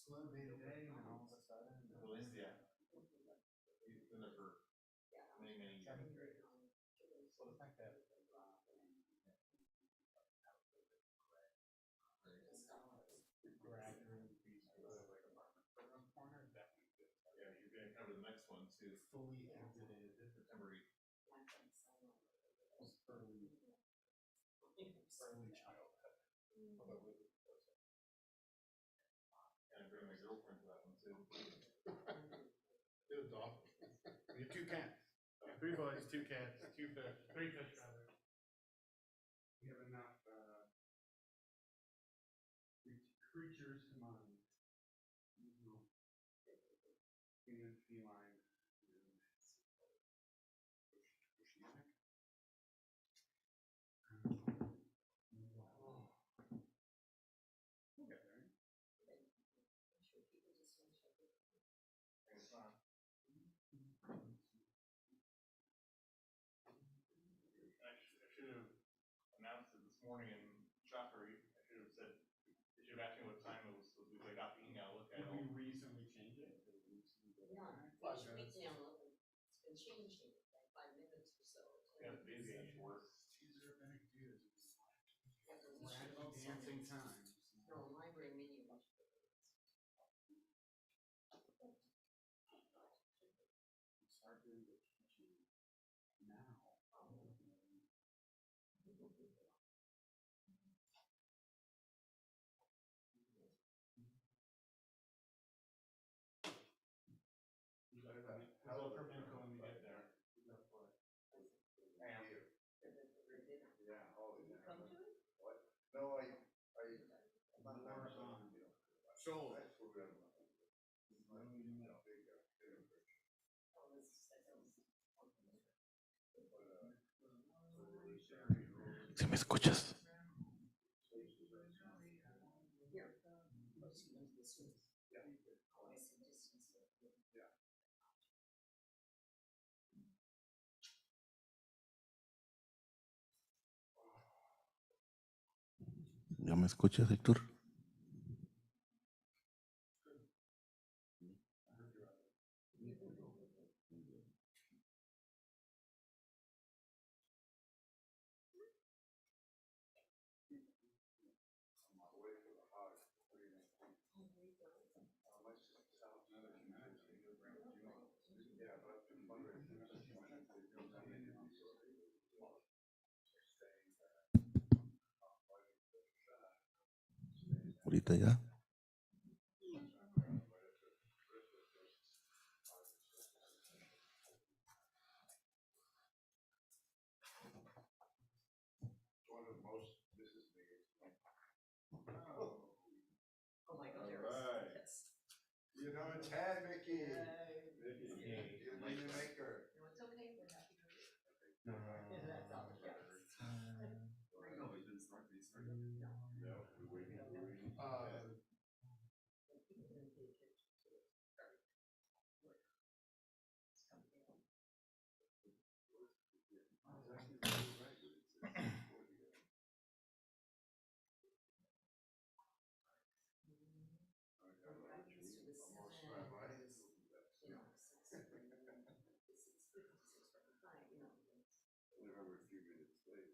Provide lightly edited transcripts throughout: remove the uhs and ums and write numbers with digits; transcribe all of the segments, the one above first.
slow day today, and then all of a sudden, Yeah. He's been there for many, many years. So the fact that graduated piece of like apartment program corner, definitely did. Yeah, you're getting kind of the next one too. Fully exited September 8th. Early childhood. Although we would And I bring my girlfriend to that one too. it was awesome. We had 2 cats. 3 boys, 2 cats, 2 fish, 3 fish rather. We have enough creatures to mind. And feline. I should have announced it this morning in Shoppery. I should have said, they should have asked me what time it was supposed to be. So I got the email. Look at it. We recently changed it. Yeah, it's been changing like 5 minutes or so. Yeah, it's busy at work. Dancing time. No, library menu. Start doing the teaching now. Hello from Minka when we get there. Yeah. Did you come to it? What? No, I'm not Show. Si me escuchas. ¿Ya me escuchas, Héctor? Ahorita ya. Oh my God, Right. yes. You know, it's had Mickey. Yay. Mickey. You're the new maker. No, it's okay, we're happy to do it. No. That's all, yes. No, we didn't start. No, we're waiting. We're a few minutes late.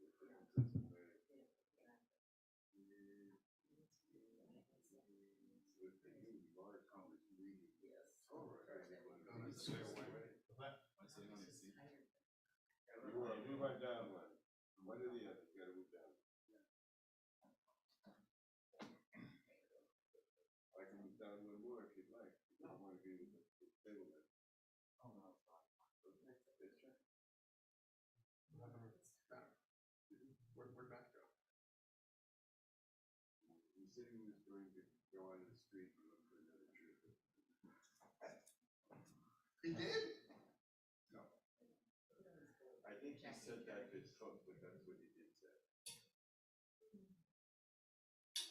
You went down one. One or the other, you gotta move down. I can move down one more if you'd like. I want to be with the table then. Oh no, it's not. Where'd that go? He said he was going to go on the street and look for another trip. He did? No. I think he said that his folks, but that's what he did say.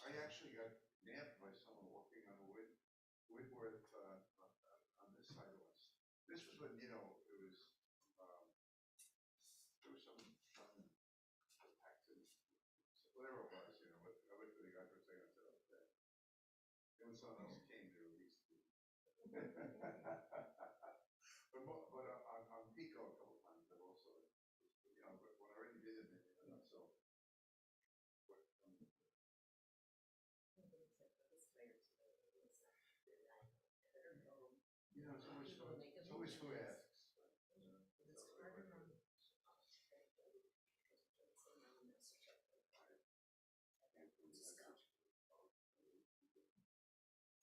I actually got nabbed by someone walking on Whitworth on this side of us. This was when, you know, it was, there was some accident, whatever it was, you know, I went to the guy for a second, I said, okay. Then when someone else came, they were You know, it's always People who, make a it's always who meal. asks. It's harder on.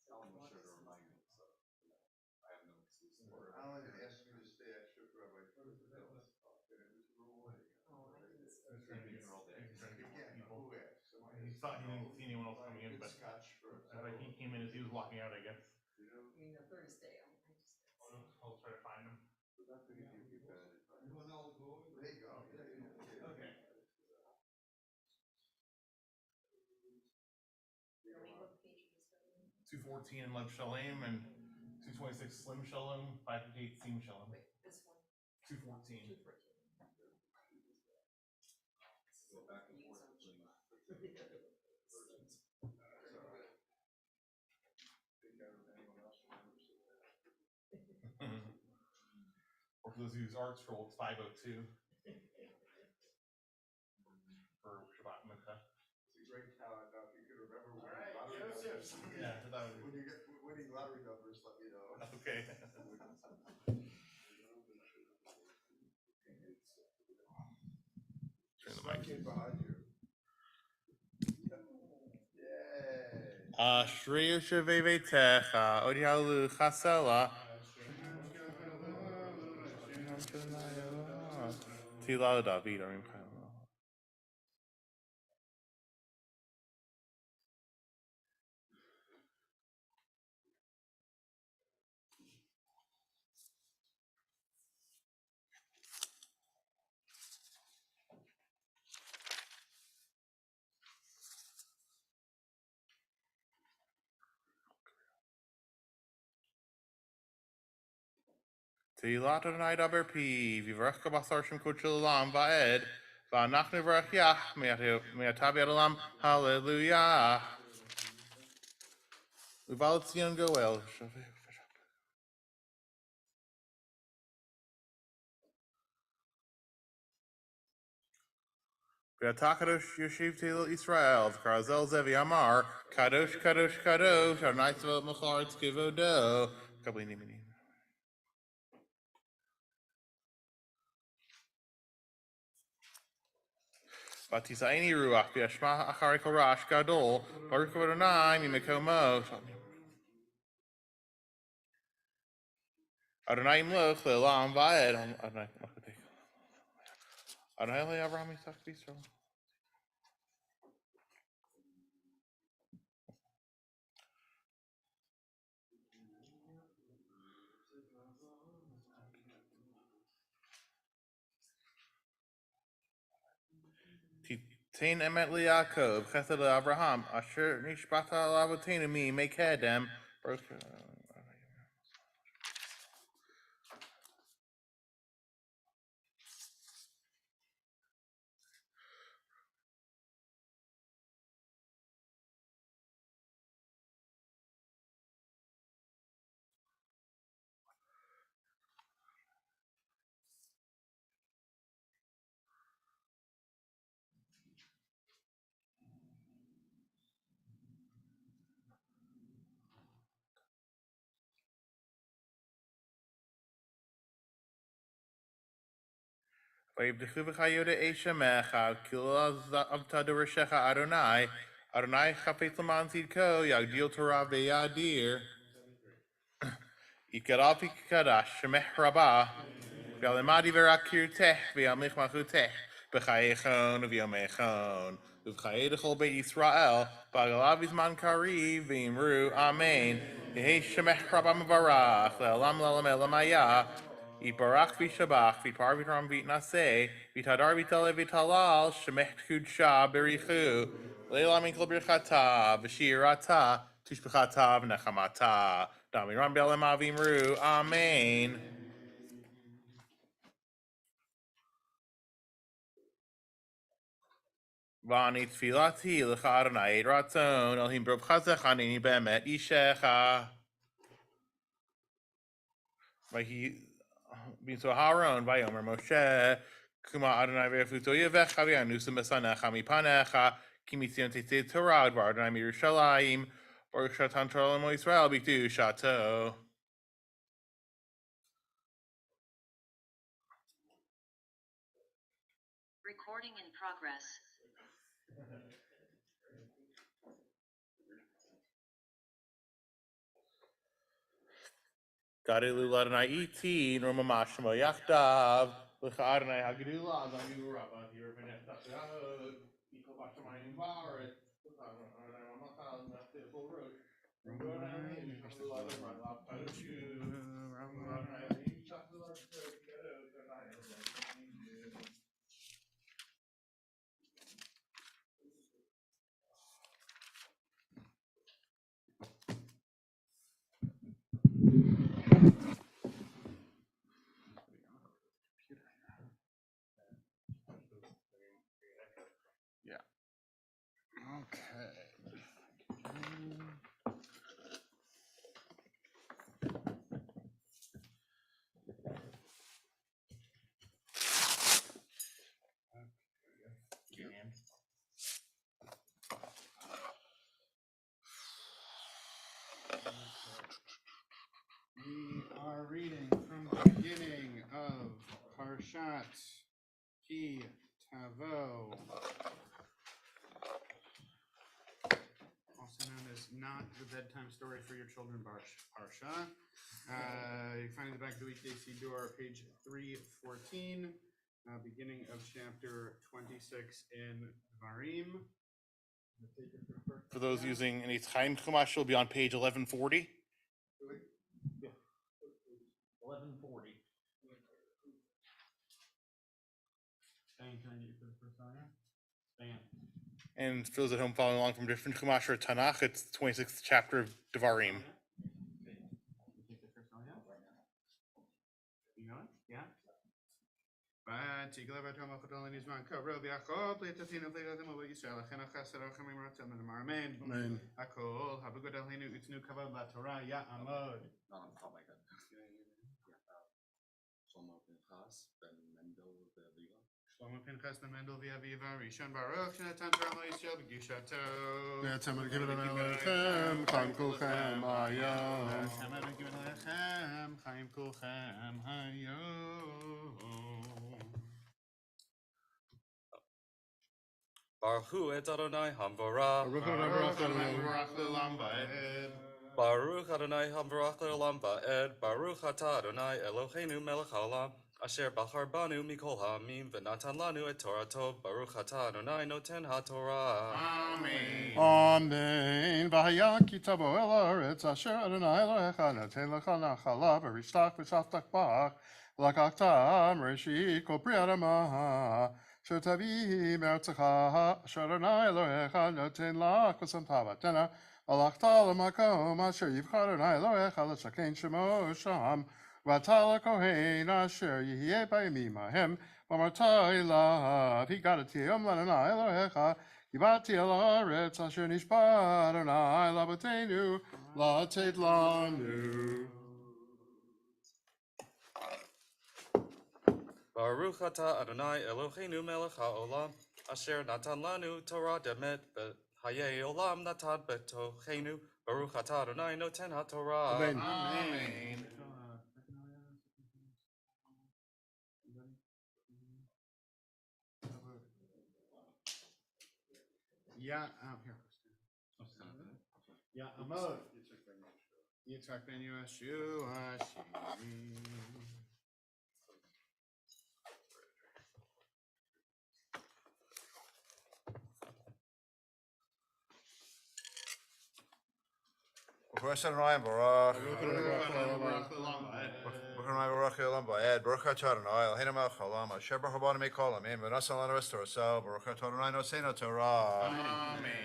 Ellen was sure to remind me, so I have no excuse for it. Alan asked me to stay extra for my first bills, and it was rewarding. Oh, I didn't say. He's trying to get All day. he's trying to get more Again, people. who asks? Somebody He has thought to he didn't know. see anyone else coming in, Good but scotch for. I thought he came in as he was walking out, I guess. You know, I mean, the Thursday, I just. I'll try to find him. but not gonna give you bad advice. There you go. Yeah. Okay. What page is this? 214 in Lev Shalom and 226 Slim Shalom, 558 Seam Shalom. Wait, this one, 214. 214. Go back and forth between versions. That's all right. Think anyone else remembers it? Or for those who use Art Scroll, it's 502 for Shabbat Mincha. It's a great talent. Now, if you can remember All winning right, lottery numbers. Joseph. Yeah, that would When you get winning lottery numbers, let me know. okay. Turn the mic. Kid behind you. Yay. Ashrei Yoshavei Beitecha, Od Yalu Chasela. Tila David, Arim Chaim. Tila Adonai Daber Pi, Vivrach Kabasar Shem Kuchel Olam Vaed, Va'anach Nivrach Yah, Me'atav Yad Olam, Hallelujah. Uval Tzion Goel. Kadosh Yoshiv Tel Israel, Karazel Zevi Amar, Kadosh, Kadosh, Kadosh, Adonai Tzvaot Mecharetz Kivodo. Kabli Nimini. Vatisaini Ruach, V'yashma Achari Korash Gadol, Baruch Adonai Mimekomo. Adonai Imloch Le'olam Va'ed. Adonai Le'Avraham Yitzchak V'Yisrael. Tain Emet LeYaakov, Chesed LeAvraham, Asher Nishbata L'Avotenu Mi Mekedem. Vayivdechu v'chayoda Eshamecha, Kila Avta Dorishecha Adonai, Adonai Chafetz L'man Zidko, Yagdil Torah V'yadir, Yikarav Yikadash, Shemech Rabbah, V'alemadi V'rakir Tech, V'yamlich Machutech, B'chayechon, V'yamechon, V'chayedechol Beit Yisrael, B'agalav Yizman Kari, V'imru, Amen, Yehi Shemech Rabbah Mevarach, Le'olam Le'olam Elamaya, Yitbarach v'shabach, v'yitpar v'yitram v'yitnaseh, v'yitadar v'yitale v'yitalal, shemech kudsha b'richu, le'elam inkol birchata, v'shirata, tishbechata v'nechamata, damiram b'elem avimru, amen. V'ani tfilati l'cha Adonai ratzon, Elohim brov chazech anini be'emet ishecha. V'hi B'inso Haron, Vayomer Moshe, Kuma Adonai Ve'afuto Yevecha V'yanusa Mesanecha Mipanecha, Ki Mitzion Tetzei Torah, Dvar Adonai Mirushalayim, Baruch Shatan Torah L'mo Yisrael B'Kdu Shato. Recording in progress. Gadilu Ladonai iti, Norma Mashmo Yachdav, Luchadonai Hagidula, Zagilu Rabba, here Veneta Yahud, Equal Bashamayim Barit, Luchadonai Ramachal, Nastical Roach, Rungonai, Luchadonai Ramachal, Padushu, Rungonai, Chakula, Yeah. Okay. We are reading from the beginning of Parshat Ki Tavo, also known as Not the Bedtime Story for Your Children Parsha. You find in the back of the weekday Siddur, page 314, beginning of chapter 26 in Dvarim. For those using any time Chumash, it'll be on page 1140. 1140. And for those at home following along from different Chumash or Tanakh, it's the 26th chapter of Devarim. You know it? Yeah? ותגלה ותאמר חתול לנזמן קרוב יעקב ליתתינו ולידם ובישראל לכן החסר רחמים רצון ונאמר אמן. Amen. הכל הבגוד עלינו ותנו כבוד לתורה יעמוד. Oh my God. Shlomo Pinchas ben Mendel ve'Aviva. שלמה פנחס בן מנדל ואביבה ראשון ברוך שנתן תורה לישראל בקדושתו. ואתם הרכיבים עליכם, חיים כולכם היום. ואתם הרכיבים עליכם, חיים כולכם היום. Baruch hu et Adonai Hamvorah. ברוך אדוני וברך לעולם ועד. Baruch Adonai Hamvorach le'olam va'ed. Baruch atah Adonai Eloheinu melech haolam. Asher bachar banu mikol ha'amim v'natan lanu et Torato. Baruch atah Adonai noten ha'torah. Amen. Amen. V'haya ki tavo el haaretz asher Adonai Elohecha noten lecha nachala v'rishtach v'shaftach bach lakachta mereshit kol pri adamah asher tavi me'artzecha asher Adonai Elohecha noten lach v'samta v'tena alachta l'makom asher yivchar Adonai Elohecha l'shaken shemo sham v'ata l'kohen asher yihye b'yamim hahem v'amarta elav higadati yom l'Adonai Elohecha Yivati el haaretz asher nishba Adonai laboteinu latet lanu. Baruch atah Adonai Eloheinu melech haolam. Asher natan lanu Torah demet v'hayei olam natan betochenu. Baruch atah Adonai noten ha'torah. Amen. Amen. Yeah, here. Yeah, Amod. Yitzhak ben Yeshua. Baruch Adonai Baruch. Baruch Olam Ba'ed. Baruch Atah Adonai Eloheinu melech haolam. Asher bachar banu mikol ha'amim v'nasan lanu es Toraso. Baruch Atah Adonai noseinu Torah. Amen.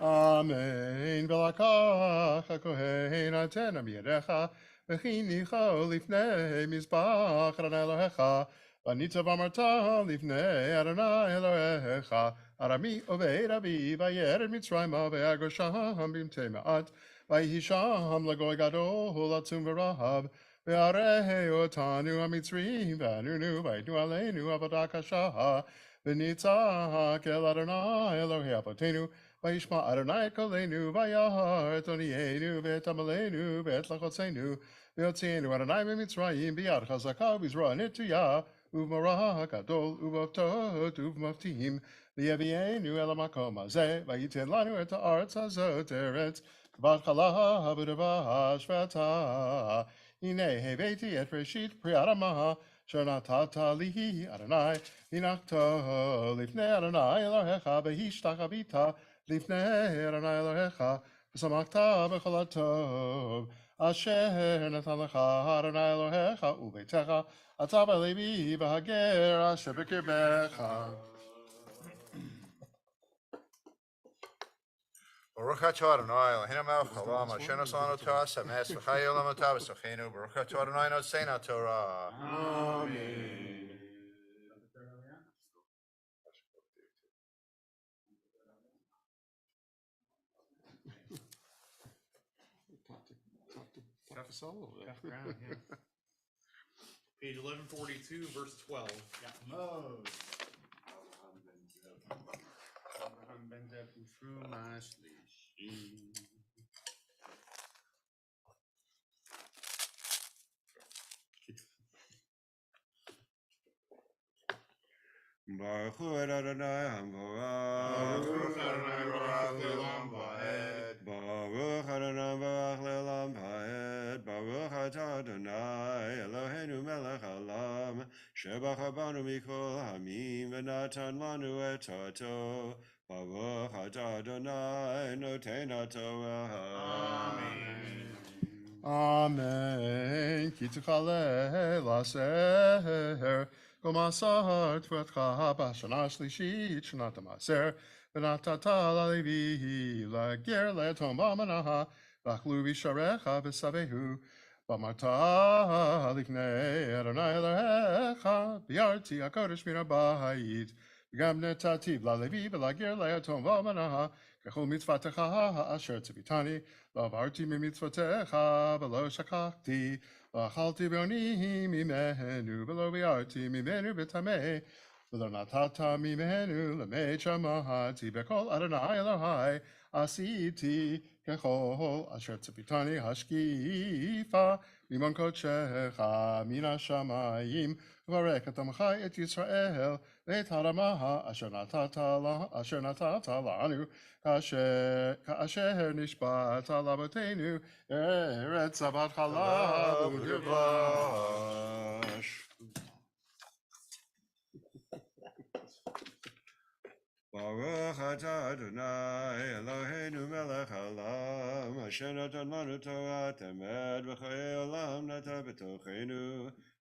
Amen. V'lakach hakohen atena miyadecha v'chinicho lifnei mizbach Adonai Elohecha v'nitzav amarta lifnei Adonai Elohecha arami oved avi vayered mitzrayma ve'agosham b'mtei ma'at v'yihisham lagoy gadol atzum v'rahav ve'arei otanu hamitzrim v'anunu v'yitnu aleinu avodah kasha v'nitzach el Adonai Elohei avotenu Vayishma Adonai kolenu vayar et onienu v'et amalenu v'et lachotzenu v'yotzienu Adonai b'mitzrayim b'yad chazaka v'zroa netuya ובמורה גדול ובאותות ובמופתים, ויביאנו אל המקום הזה, וייתן לנו את הארץ הזאת, ארץ בהתחלה ודבש ואתה. הנה הבאתי את ראשית פרי אדמה, אשר נתת לי, אדוני, הנחתו לפני אדוני אלוהיך, והשתחווית לפני אדוני אלוהיך, ושמחת בכל הטוב, אשר נתן לך אדוני אלוהיך וביתך, אתה ולוי והגר אשר בקרבך. Baruch atah Adonai Eloheinu melech haolam asher nasa lanu Torah sames v'chayei olam atah v'sochenu. Baruch atah Adonai noseinu Torah. Amen. Tough ground, yeah. Page 1142, verse 12. Mode. Abraham ben Zeb Ufrumash Lishi. Baruch hu et Adonai hamvorach. Baruch Adonai barach le'olam va'ed. Baruch Adonai barach le'olam va'ed. Baruch atah Adonai Eloheinu melech haolam, shebachar banu mikol hamim v'natan lanu et Torto. Baruch atah Adonai noten haTorah. Amen. Amen. כי תכלה לעשר כל מעשר תפילתך בשנה השלישית שנת המעשר, ונתת ללוי לגר ליתום באלמנה, ואכלו בשעריך ושבעו. ואמרת לפני אדוני אלוהיך, ביארתי הקודש מן הבית, וגם נתתי ללוי ולגר ליתום באלמנה, ככל מצוותך אשר ציוויתני, לא עברתי ממצוותיך ולא שכחתי, לא אכלתי בעוני ממנו ולא ביארתי ממנו בטמא, ולא נתת ממנו למת שמעתי בקול אדוני אלוהי, עשיתי ככל אשר ציוויתני השקיפה ממעון קודשך מן השמיים, וברך את עמך את ישראל ואת האדמה אשר נתת לנו, כאשר נשבעת לאבותינו, ארץ זבת חלב ודבש. Baruch atah Adonai Eloheinu melech haolam, asher natan lanu Torah temed v'chayei olam nata b'tochenu.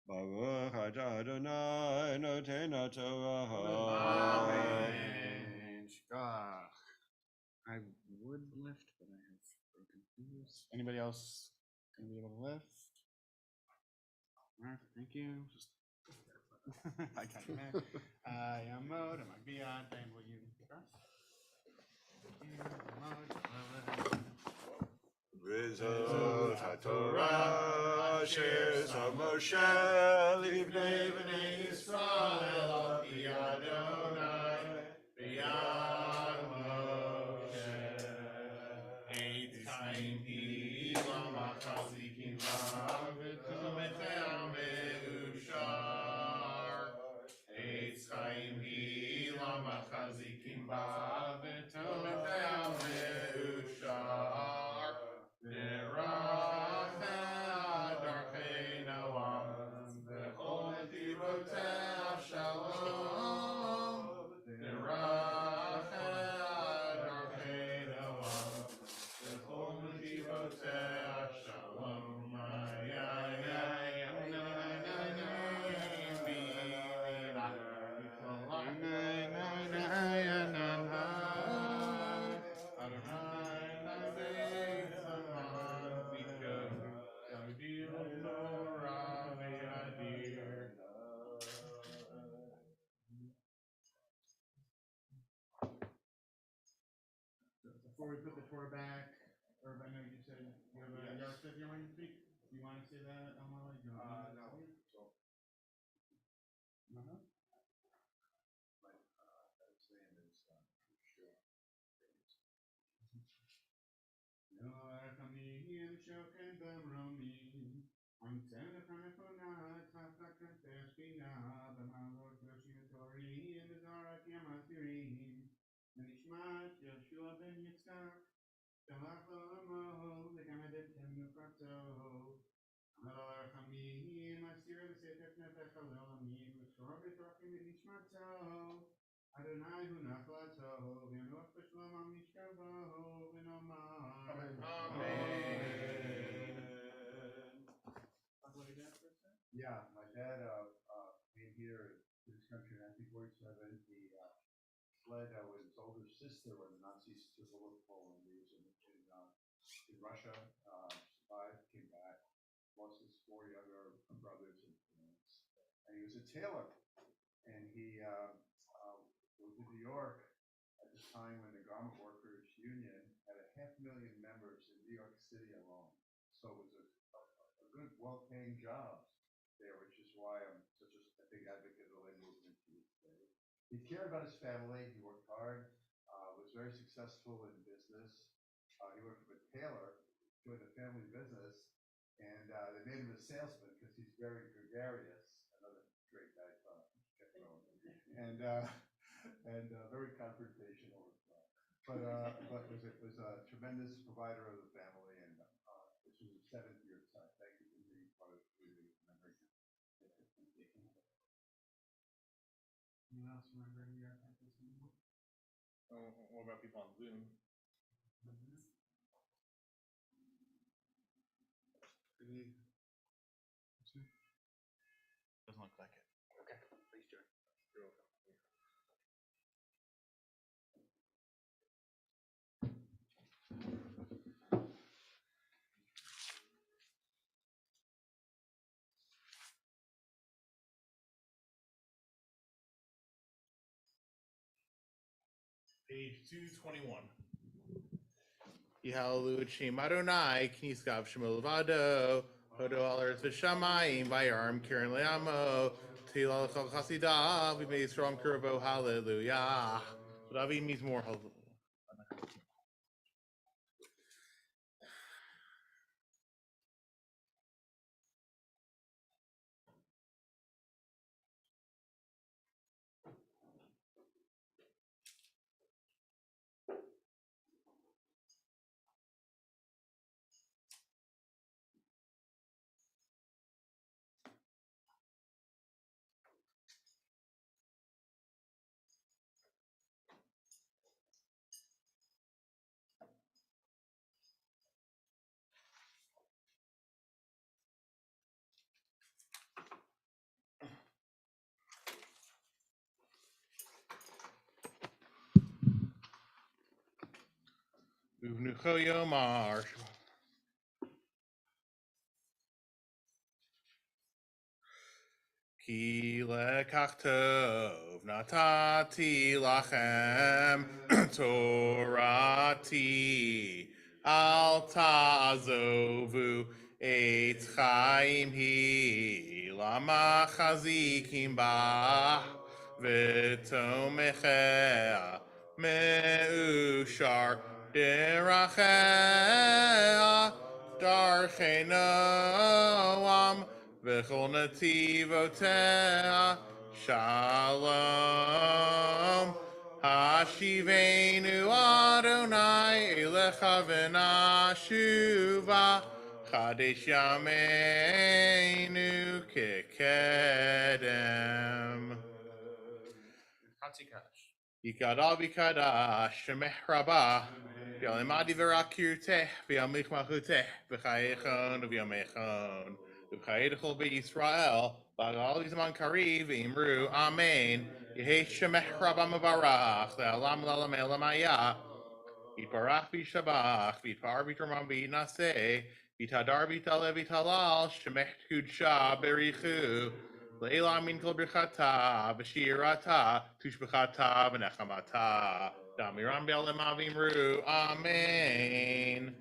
Baruch atah Adonai noten haTorah. Amen. Shkach. I would lift, but I have broken fingers. Anybody else gonna be able to lift? All right, thank you. Just I got you, man. Yamod, Amagbiad, and will you trust? Rizot haTorah asher sam Moshe livnei bnei Yisrael al pi Adonai b'yad Moshe. Eitz chaim hilam achazikim v'avitum etel meushar. Eitz chaim hilam achazikim v'avitum etel meushar. V'rachel darchei noam v'chol netivotei shalom. V'rachel darchei noam v'chol netivotei shalom. Before we put the Torah back, or I know you said you have a yard stuff you're wanting to speak. Do you want to say that, Amala? No. So, Uh-huh. his name is sure. I'm Adonai hu nachlato, v'yanuach b'shalom al mishkavaho, v'nomar. Talk about your dad for a second? Yeah, my dad came here to this country in 1947. He fled with his older sister when the Nazis took over Poland. He was in Russia, survived, came back, lost his 4 younger brothers and he was a tailor. And he moved to New York at the time when the Garment Workers Union had 500,000 members in New York City alone. So it was a good, well-paying job there, which is why I'm such a big advocate of the labor movement today. He cared about his family. He worked hard. Was very successful in business. He went from a tailor to the family business, and they made him a salesman because he's very gregarious. Another great guy, and very confrontational. But was a tremendous provider of the family, and this was his 7th year. So thank you for being part of the community. Anyone else remember New York at this moment? What about people on Zoom? Doesn't look like it. Okay, please join. You're welcome. Page 221. Hallelujah, Shem Adonai, Kniskav Shemulvado, Hodo Alers Vishamayim, Vayarm Kiran Leamo, Tilal Chasidav, we made strong curvo, hallelujah. So that means more hallelujah. Uvnucho Yomar. Ki lekachtov natati lachem torati al tazovu et chaim hi lama chazikim ba v'tomechea meushar derachea darchei noam V'chol nativotea shalom Hashivenu Adonai elecha v'nashuva Chadesh yameinu kekedem Yikadav yikadash shemech rabah V'yalimadi v'rakirteh v'yamich malchuteh v'chayechon v'yamechon v'chayedechol b'Yisrael v'agal yizman kariv v'imru amen Yehei shemech rabah mevarach le'alam l'olam elamaya Yitbarach v'yishabach v'yitpar v'yitramam v'yitnaseh v'yitadar v'yitalev v'yitalal shemech kudsha berichu Leila min kol birchata v'shirata tushbechata v'nechamata damiram be'olam avimru amen.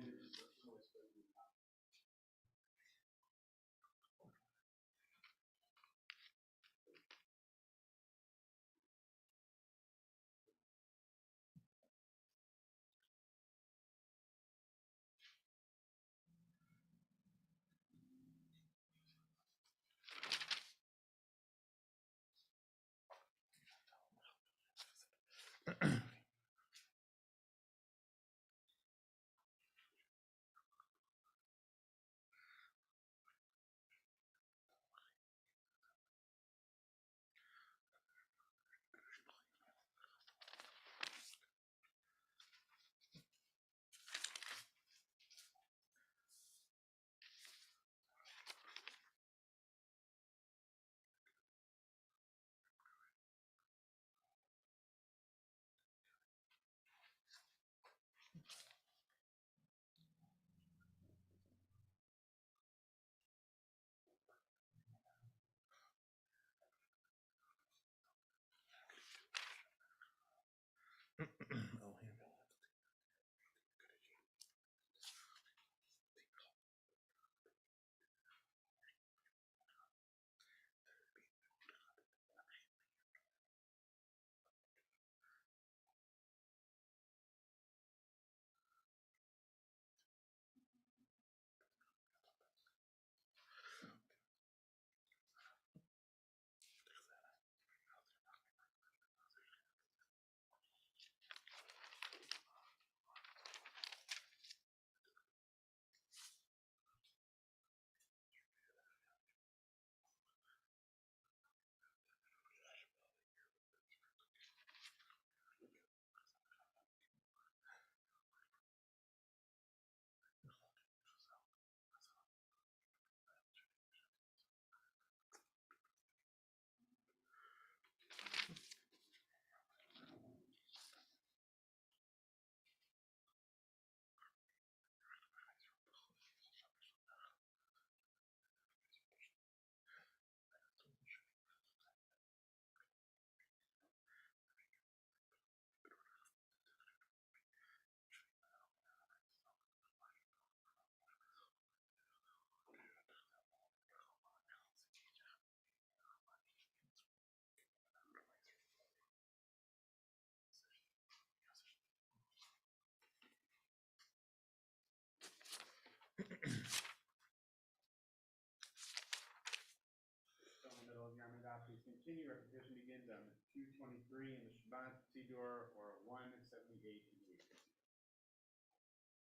continue. Our petition begins on 2:23 in the Shabbat Siddur or 1:78 in the weekday.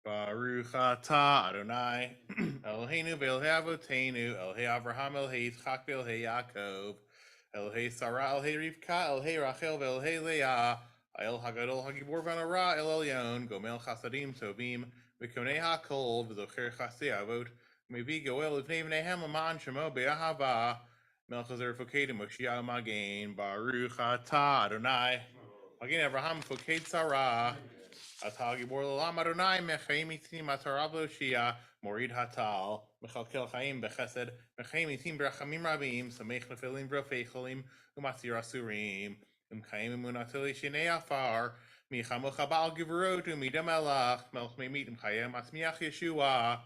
Baruch atah Adonai Eloheinu v'Elhei Avotenu Elhei Avraham Elhei Yitzchak v'Elhei Yaakov Elhei Sarah Elhei Rivka Elhei Rachel v'Elhei Leah El Hagadol Hagibor v'Anara El Elyon Gomel Chasadim Tovim v'Konei HaKol v'Zocher Chasei Avot Mevi Goel Uvnei V'neihem L'man Shemo Be'ahava Melchazer Foked Moshiach Magen Baruch atah Adonai Magen Avraham Foked Sarah Atagi Borlam Adonai Mechamitim Atarablo Shia Morid Hatal Mechalkel Chaim Bechesed Mechamitim Brachamim Rabim Samech Nefilim Brofecholim Umatzir Asurim Chaim Munatili Shinei Afar Michamo Chabal Givrot Umidam Elach Melch Memit Chayim Atmiach Yeshua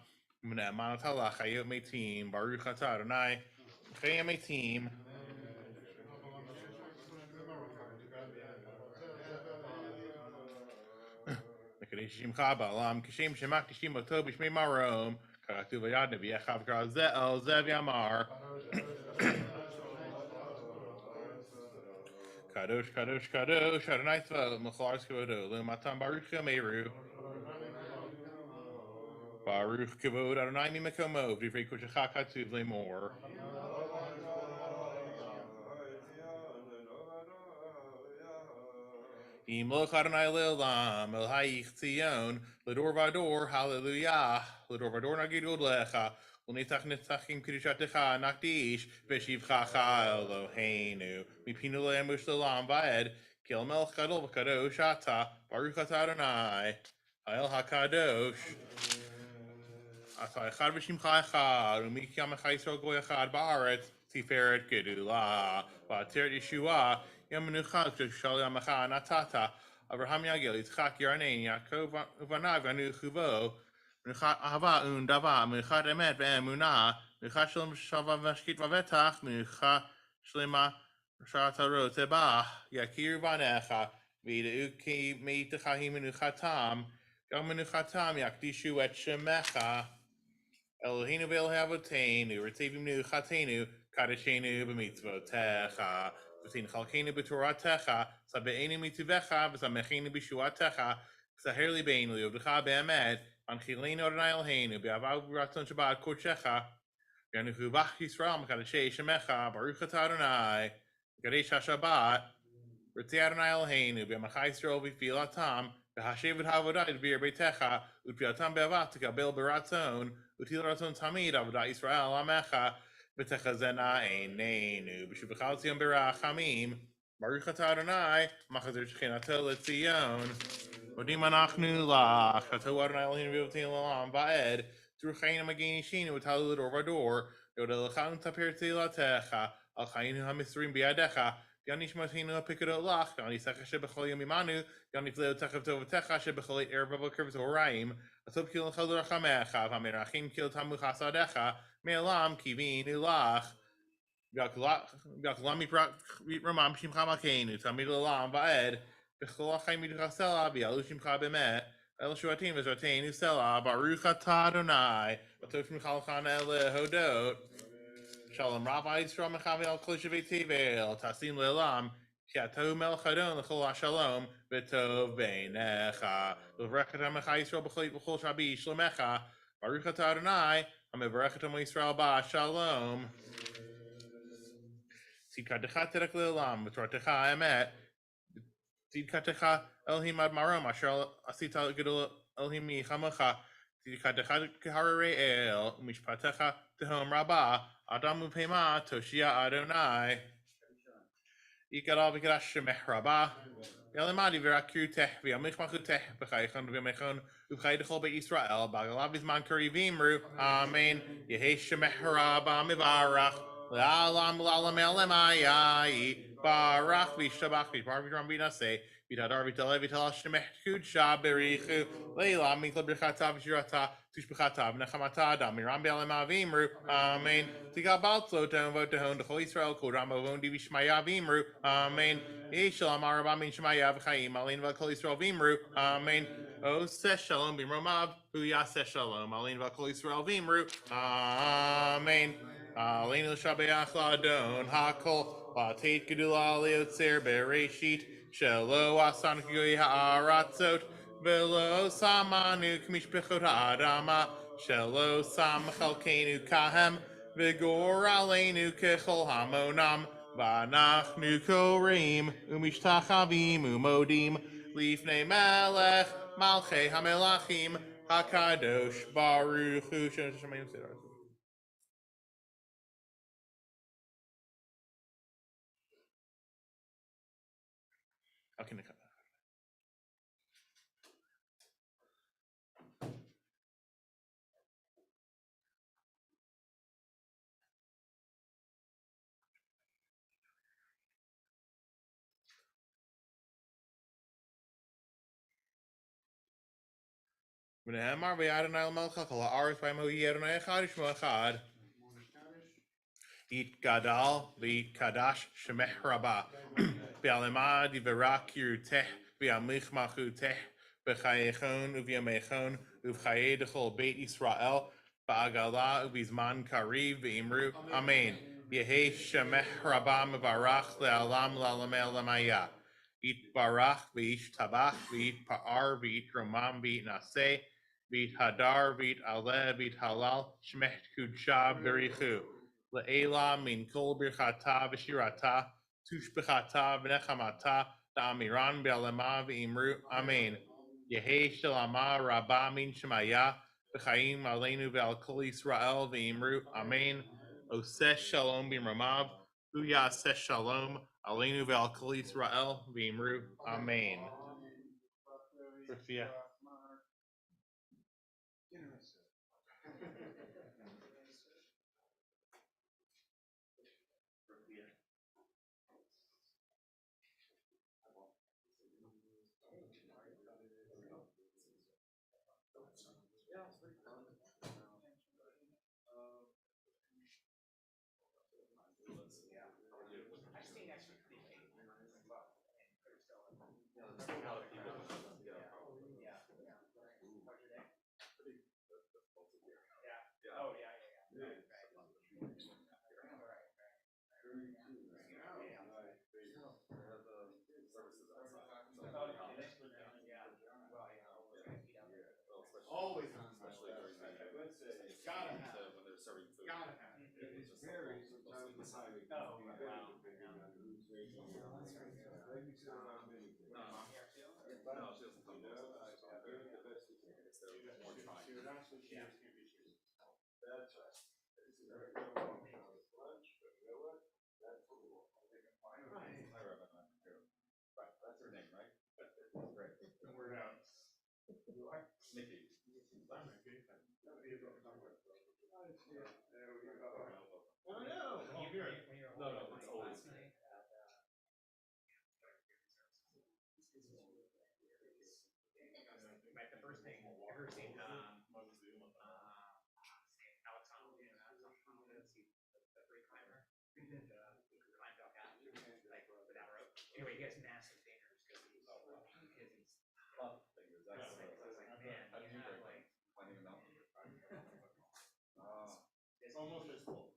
Mne Manatala Chayot Metim Baruch Atah Adonai Chayim Metim Shimcha Ba'alam Kishem Shemak Kishim Oto B'Shmei Marom Karatu V'Yad Nevi Echav Kar Ze'el Zev Yamar Kadosh Kadosh Kadosh Adonai Tzvaot Mechol Aretz Kavodo L'Matam Baruch Yomeru Baruch Kavod Adonai Mimakomo V'Divrei Koshecha Katuv Le'mor Imloch Adonai Le'olam El Hayich Tzion L'Dor Vador Hallelujah L'Dor Vador Nagid Lecha L'Nitach Nitzachim Kedushatecha Nakdish V'Shivchacha Eloheinu Mipinu Le'emush L'Olam Va'ed Kil Melch Gadol V'Kadosh Ata Baruch Atah Adonai Ha'el HaKadosh Ata Echad V'Shimcha Echad U'Mikyam Echad Yisrael Goy Echad Ba'aretz Tiferet Gedula V'Ateret Yeshua Yom Menucha Shal Yamacha Natata Avraham Yagel Yitzchak Yarnein Yaakov Uvanav Anu Chuvo Menuchat Ahava Undava Menuchat Emet Ve'emunah Menuchat Shalom Shava Vashkit Vavetach Menuchat Shlema Rashat Harot Tebah Yakir Vanecha V'Yid'u Meitecha Menuchatam Yom Menuchatam Yakdishu Et Shemecha Eloheinu v'Elhei Avotenu, Ritzevim Menuchatenu, Kadeshenu b'mitzvotecha, V'tin chalkenu b'toratecha, Sabe'enu mitzivecha, V'samechenu b'shuatecha, V'saher libeinu li'ovdecha be'emet, Anchilenu Adonai Eloheinu, B'avav b'ratzon Shabbat kodshecha, V'yanuchu v'ach Yisrael m'kadeshei shemecha, Baruch atah Adonai, Kadesh HaShabbat, Ritzei Adonai Eloheinu, B'yamacha Yisrael v'filatam, V'hashevet ha'avodah v'ir beitecha, U'tfilatam be'avat t'kabel b'ratzon, Util Ratzon Tamid Avodat Yisrael Amecha V'techazena Einenu B'shuvachal Tzion Berachamim Baruch atah Adonai Machazer Shechinato L'Tzion Modim Anachnu Lach Chato Adonai Eloheinu V'yotein L'Olam Va'ed Through Chayin Magin Yishinu V'talu L'Dor Vador Yodel L'chan Taper Tzilatecha Al Chayinu HaMisrim B'yadecha Yanish Matinu HaPikadot Lach Yanisecha Shebechol Yom Imanu Yanif Leo Techav Tovatecha Shebechol Erev Avokar V'Toraim Atop Kil Chador Chamecha V'Amerachim Kil Tamu Chasadecha Me'elam Kivinu Lach V'Yakulam Ramam Shimcha Malkeinu Tamid L'Olam Va'ed V'Chol HaChaim V'Chasela V'Yalu Shimcha B'Met El Shuatim V'Zoteinu Sela Baruch atah Adonai Atop Shimcha L'Chana Lehodot Shalom Rabbi Yisrael Mechavi Al Kol Shavei Tevel Tasim Le'Olam Kiatahu Melech Adon L'Chol HaShalom V'Tov Beinecha V'Vrechet HaMecha Yisrael B'Chol Shabi Shlomecha Baruch atah Adonai HaMevrechet HaMo Yisrael Ba'Shalom Tzidkatecha Terek Le'Olam V'Tortecha Emet Tzidkatecha Elohim Ad Marom Asher Asita Gedol Elohim Yichamecha Tzidkatecha Keharei El Mishpatecha Tehom Rabbah Adam Upema Toshia Adonai Yikadal V'Kadash Shemech Rabbah Yalimadi V'Rakirutech V'Yamichmachutech B'chaychon V'Yamechon U'Chay D'chol B'Yisrael B'Galav V'Zman V'Imru Amen Yehesh Shemech Rabbah Mivarach L'Alam L'Alam Elamai Barach V'Shtabach V'Par V'Ram V'Naseh V'Tadar V'Taleh V'Tal Shemech Kudsha B'Richu Leila Mikla B'Chata V'Shirata Tushb'Chata V'Nechamata Adam Miram B'Elam V'Imru Amen Tigal Baltlo Tehon V'Tehon D'chol Yisrael Kodram Avon Divishmaya V'Imru Amen Yeshalom Arabam Shemaya V'Chaim Alin V'Kol Yisrael V'Imru Amen O Seh Shalom B'Romav Hu Yaseh Shalom Alin V'Kol Yisrael V'Imru Amen Aleinu shabeach ladon hakol latet gedula leotzer bereshit shelo asan kiyoi ha'aratzot velo samanu k'mishpechot ha'adama shelo sam chalkenu kahem vigor aleinu kechol hamonam v'anachnu korim umishtachavim umodim lifnei melech malchei hamelachim hakadosh baruch hu. Okay, ונאמר וידוני למלכה כל הארץ ויאמרו יהי אדוני אחד ושמו אחד. יתגדל ויתקדש שמך רבה. ויעלמה דברה קירותך וימליך מלכותך בחייכון ובימיכון ובחיי דכל בית ישראל בעגלה ובזמן קריב ואמרו אמן. יהי שמך רבה מברך לעולם לעלמי עולמיה. יתברך וישתבח ויתפאר ויתרומם ויתנשא ויתהדר ויתעלה ויתהלל שמך קודשה בריחו. לעילה מן כל ברכתה ושירתה תושבחתה ונחמתה לאמירן בעלמה ואמרו אמן. יהי שלמה רבה מן שמיה וחיים עלינו ועל כל ישראל ואמרו אמן. עושה שלום במרומיו הוא יעשה שלום עלינו ועל כל ישראל ואמרו אמן. Always on, especially during the, gotta have, when they're serving food. gotta have. It varies sometimes the timing can be better depending on who's making it. Maybe it's about many things. No, she doesn't come You know, I do it the best we can. It's their more trying. That's right. It's a very good one. Lunch, but you know what? That's what we want. Hi, Rabbi Matt. Right, that's her name, right? Great. And we're out. Nikki. I'm okay. Oh, no. Oh, good. No, it's always. Like the first thing ever seen the free climber who climbed up at like without a rope. Anyway, he has massive fingers because he's Fingers. I was like, man, How do you you have break like climbing a mountain? It's almost as cool.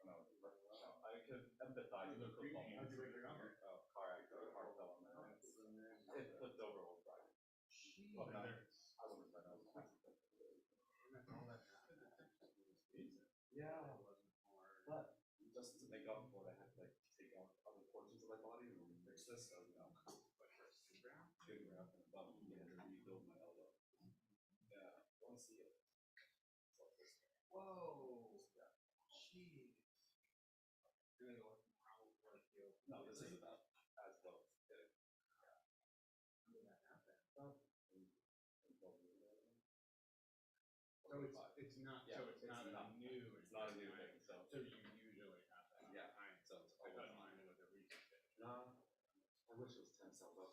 I could empathize with football. How'd you break your arm? Car accident, car fell on my arm. It flipped over while driving. Well, not, I wasn't driving, I was passing. Yeah. But just to make up for it, I had to like take out other portions of my body and fix this, so you know. Shooting around from above, and had to rebuild my elbow. Yeah, I want to see it. Whoa. Jeez. No, this is about as well. So it's not, Yeah, so it's not a new. It's not a new thing, so. So you usually have that. Yeah, Time. so it's I thought always you fine. knew what the reason is. No, I wish it was 10 cells up.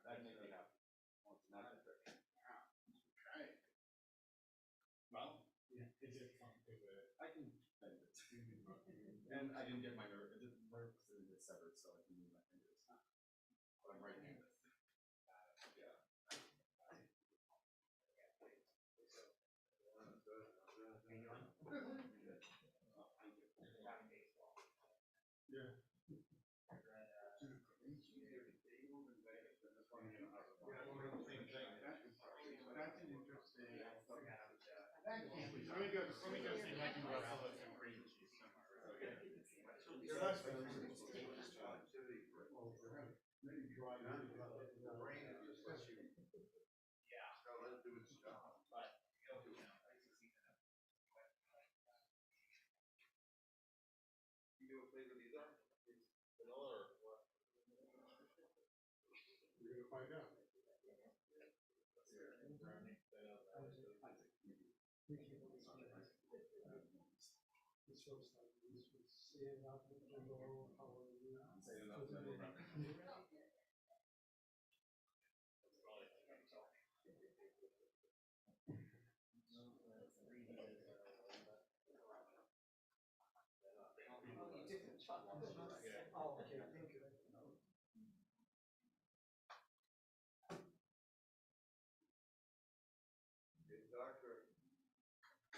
That'd make me happy. Oh, it's not that great. Okay. Well, is it fun to I can bend it. And I didn't get my nerve, it didn't work because it didn't get severed, so I can move my fingers. But I'm right-handed. Yeah. Oh, okay, thank you.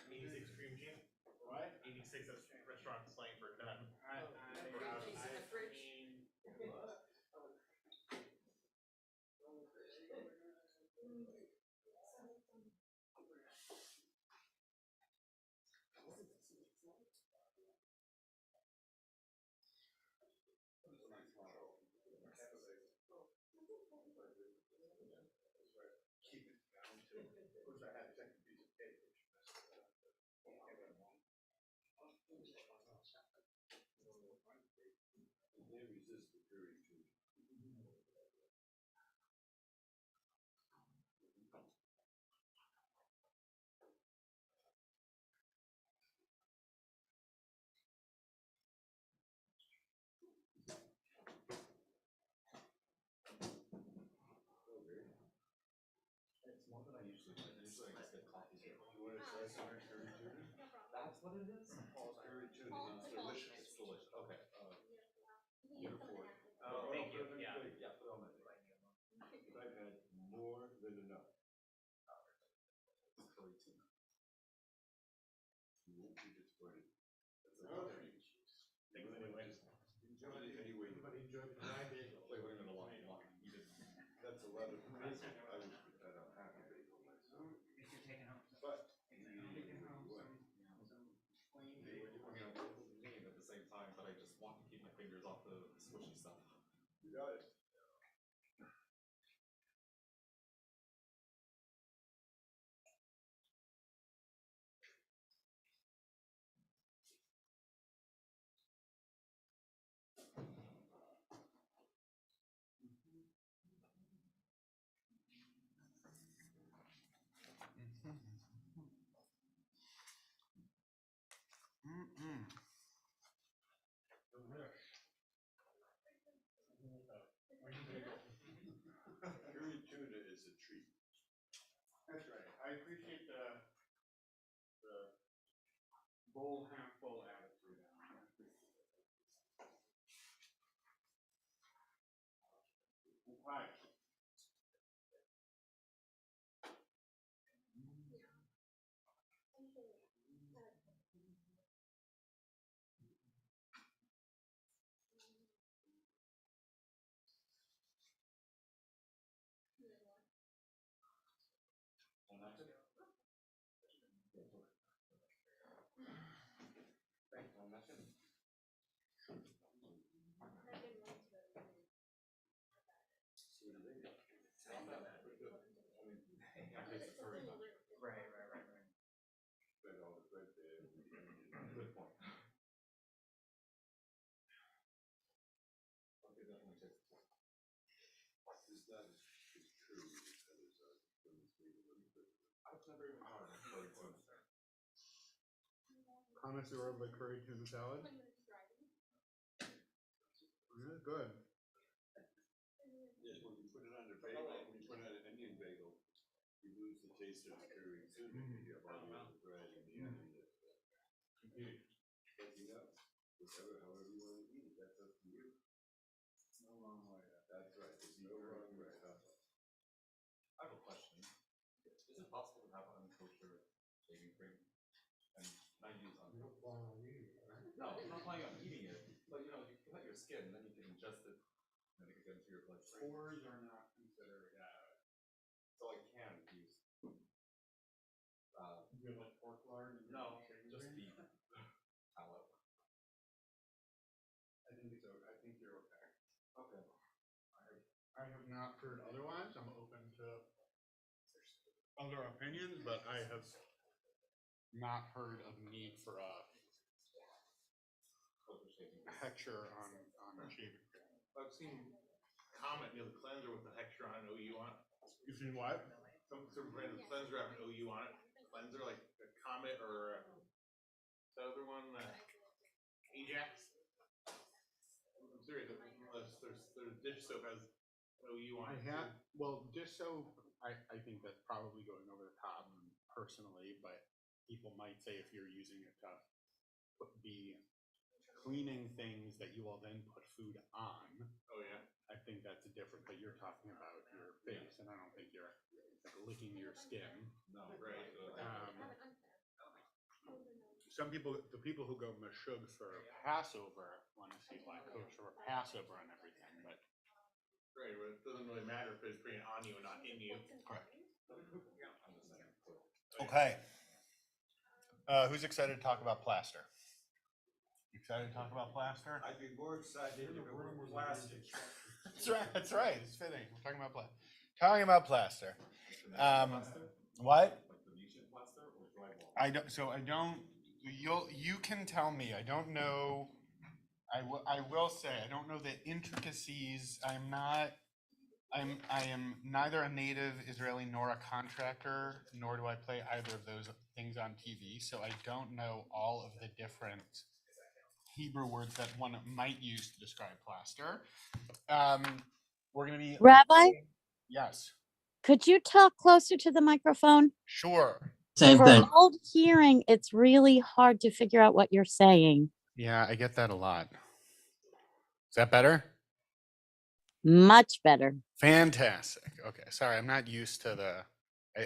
86 cream cheese. What? 86 that's restaurant slang for done. It's more than I usually do. Usually I just get coffee here. You want to try some curry tuna? That's what it is? Paul's curry tuna. It's delicious. It's delicious. Okay. Beautiful. Thank you, yeah. Yeah, put it on my plate. But I've had more than enough. It's curry tuna. You won't be disappointed. That's a Okay. curry cheese. Thanks anyway. Enjoy it anyway. Everybody enjoyed the dry bagel. Flavoring in a lot. You did. That's a lot of bagel. I would put that on half a bagel myself. If you're taking home. But I mean, I'm able to name at the same time, but I just want to keep my fingers off the squishy stuff. you got it. Curry tuna is a treat. That's right. I appreciate the bowl half full attitude. Hi. Well, that's it. Thanks, well, that's it. So what do they got? Sounds not bad. Pretty good. I mean, yeah, it's curry. Right. But all the bread there. Good point. Okay, definitely tastes it. It's not as true as when it's made a little bit. I've never even tried it. Curry tuna. Connoisseur of the curry tuna salad. Yeah, good. Yes, when you put it on the bagel, when you put it on an onion bagel, you lose the taste of the curry tuna. You have all the other bread and the onion. Indeed. But you know, however you want to eat it, that's up to you. No wrong way. That's right. There's no wrong way. I have a question. Is it possible to have unkosher shaving cream and not use unkosher? No, I'm not planning on eating it, but you know, you cut your skin, then you can ingest it, and it can get into your bloodstream. Pores are not considered. So I can use. You have like pork lard? in your No, shaving just cream? beef tallow. I think it's okay. I think you're okay. Okay. I have not heard otherwise. I'm open to other opinions, but I have not heard of need for a hecture on shaving cream. I've seen comment near the cleanser with the hexture on an OU on it. You've seen what? Some brand of cleanser have an OU on it. Cleanser like a Comet or the other one, Ajax. I'm serious. There's dish soap has OU on it. Well, dish soap, I think that's probably going over the top personally, but people might say if you're using it to be cleaning things that you will then put food on, Oh yeah. I think that's different, but you're talking about your face, and I don't think you're like licking your skin. No, right. Some people, the people who go mashug for Passover want to see like kosher Passover and everything, but Right, but it doesn't really matter if it's being on you and not in you. correct. Okay. Who's excited to talk about plaster? Excited to talk about plaster? I'd be more excited if it were plastic. That's right. That's right. It's fitting. We're talking about plaster. Talking about plaster. What? I don't. So I don't. You can tell me. I don't know. I will say I don't know the intricacies. I am neither a native Israeli nor a contractor, nor do I play either of those things on TV. So I don't know all of the different Hebrew words that one might use to describe plaster. We're gonna be Rabbi, yes, could you talk closer to the microphone? sure. Same For thing. old hearing, it's really hard to figure out what you're saying. Yeah, I get that a lot. Is that better? Much better. Fantastic. Okay, sorry, I'm not used to the.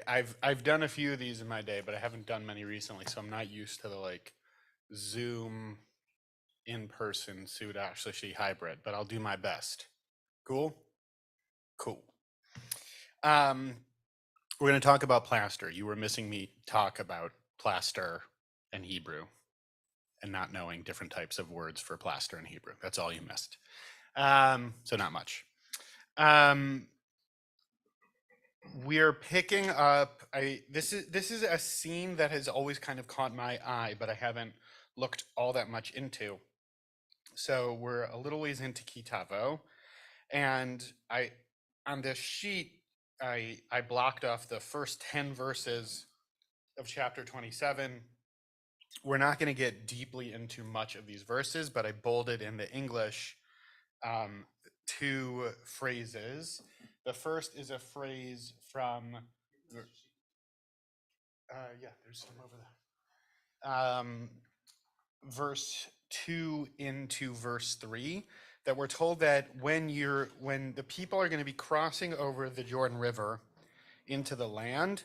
I've done a few of these in my day, but I haven't done many recently, so I'm not used to the like Zoom in-person Sudash Sushi hybrid. But I'll do my best. Cool. Cool. We're going to talk about plaster. You were missing me talk about plaster and Hebrew, and not knowing different types of words for plaster in Hebrew. That's all you missed. So not much. We're picking up. This is a scene that has always kind of caught my eye, but I haven't looked all that much into. So we're a little ways into Kitavo, and on this sheet I blocked off the first 10 verses of chapter 27. We're not going to get deeply into much of these verses, but I bolded in the English 2 phrases. The first is a phrase from yeah, there's some over there. Verse 2 into verse 3, that we're told that when the people are going to be crossing over the Jordan River into the land,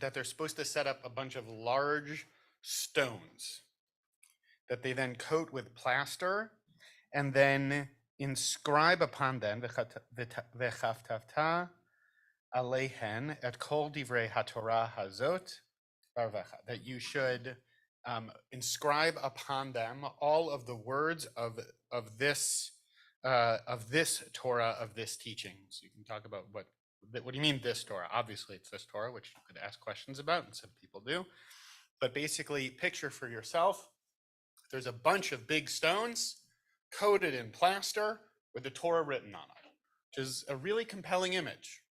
that they're supposed to set up a bunch of large stones that they then coat with plaster and then inscribe upon them v'chaftavta alehen et kol divrei haTorah hazot barvecha, that you should inscribe upon them all of the words of this Torah, of this teaching. So you can talk about what do you mean this Torah? Obviously, it's this Torah, which you could ask questions about, and some people do. But basically, picture for yourself, there's a bunch of big stones coated in plaster with the Torah written on it, which is a really compelling image.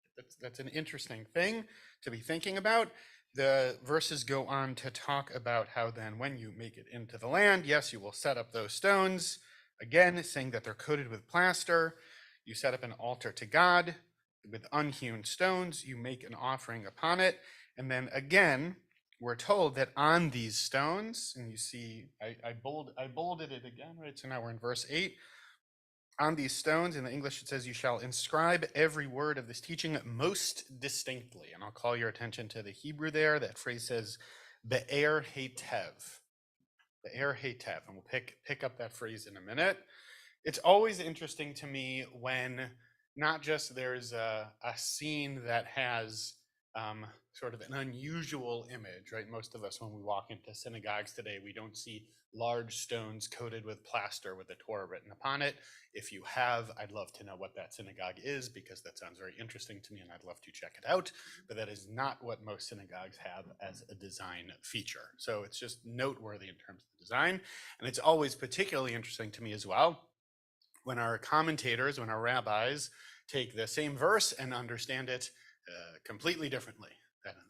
That's an interesting thing to be thinking about. The verses go on to talk about how then when you make it into the land, yes, you will set up those stones, again, saying that they're coated with plaster. You set up an altar to God with unhewn stones. You make an offering upon it. And then again, we're told that on these stones, and you see, I bolded it again, right? So now we're in verse 8. On these stones, in the English, it says, you shall inscribe every word of this teaching most distinctly. And I'll call your attention to the Hebrew there. That phrase says, be'er hetev. Be'er hetev. And we'll pick up that phrase in a minute. It's always interesting to me when not just there's a scene that has sort of an unusual image, right? Most of us, when we walk into synagogues today, we don't see large stones coated with plaster with the Torah written upon it. If you have, I'd love to know what that synagogue is, because that sounds very interesting to me and I'd love to check it out. But that is not what most synagogues have as a design feature. So it's just noteworthy in terms of the design. And it's always particularly interesting to me as well when our commentators, when our rabbis take the same verse and understand it completely differently.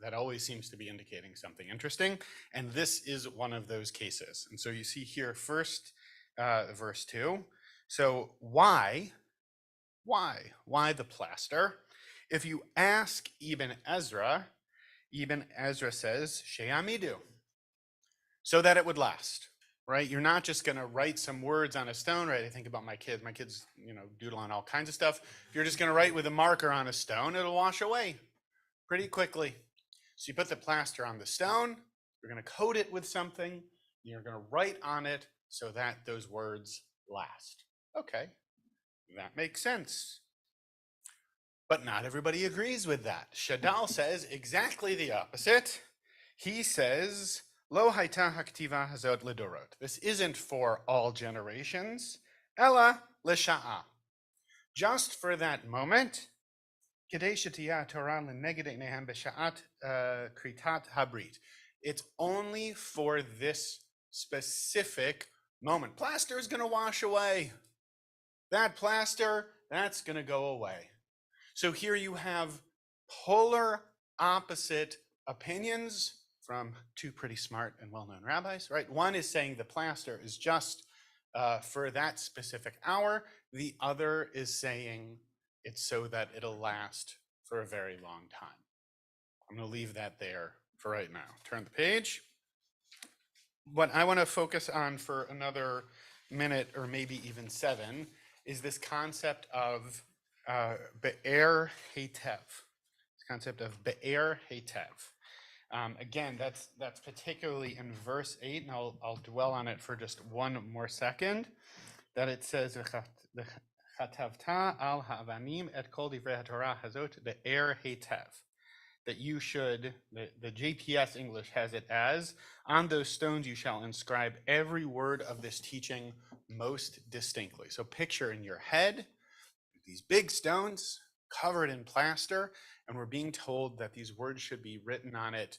That always seems to be indicating something interesting. And this is one of those cases. And so you see here first, verse 2. So why the plaster? If you ask Ibn Ezra says, She'amidu, so that it would last. Right? You're not just going to write some words on a stone, right? I think about my kids. My kids, doodle on all kinds of stuff. If you're just going to write with a marker on a stone, it'll wash away pretty quickly. So you put the plaster on the stone, you're going to coat it with something, you're going to write on it so that those words last. Okay, that makes sense. But not everybody agrees with that. Shadal says exactly the opposite. He says, Lo haita haktiva hazot ledorot. This isn't for all generations. Ella lesha'a. Just for that moment. Kedei shetiyah Torah leneged einehem b'sha'at kritat habrit. It's only for this specific moment. Plaster is going to wash away. That plaster, that's going to go away. So here you have polar opposite opinions from two pretty smart and well-known rabbis, right? One is saying the plaster is just for that specific hour. The other is saying it's so that it'll last for a very long time. I'm going to leave that there for right now. Turn the page. What I want to focus on for another minute or maybe even 7 is this concept of Be'er Heitev. This concept of Be'er Heitev. Again, that's particularly in verse 8, and I'll dwell on it for just one more second. That it says, "Chatavta al ha'avanim et kol divrei haTorah hazot be'er heitev." That you should, the JPS English has it as, on those stones you shall inscribe every word of this teaching most distinctly. So picture in your head these big stones covered in plaster, and we're being told that these words should be written on it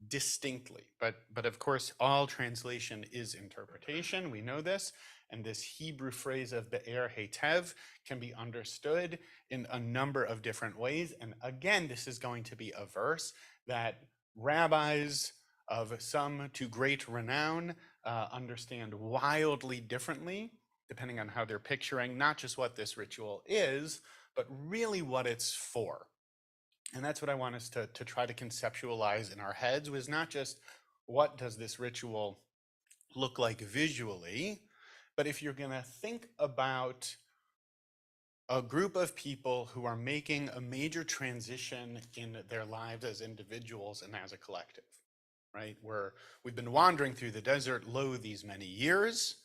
distinctly. But of course, all translation is interpretation. We know this. And this Hebrew phrase of Be'er Heitev can be understood in a number of different ways. And again, this is going to be a verse that rabbis of some to great renown understand wildly differently, depending on how they're picturing not just what this ritual is, but really what it's for. And that's what I want us to try to conceptualize in our heads, was not just what does this ritual look like visually, but if you're going to think about a group of people who are making a major transition in their lives as individuals and as a collective, right? We've been wandering through the desert low these many years.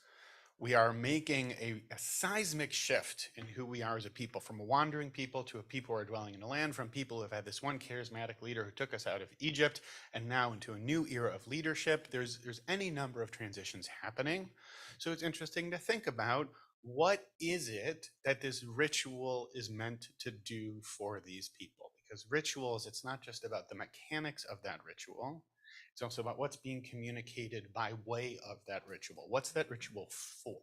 We are making a seismic shift in who we are as a people, from a wandering people to a people who are dwelling in the land, from people who have had this one charismatic leader who took us out of Egypt, and now into a new era of leadership. There's any number of transitions happening. So it's interesting to think about, what is it that this ritual is meant to do for these people? Because rituals, it's not just about the mechanics of that ritual. It's also about what's being communicated by way of that ritual. What's that ritual for?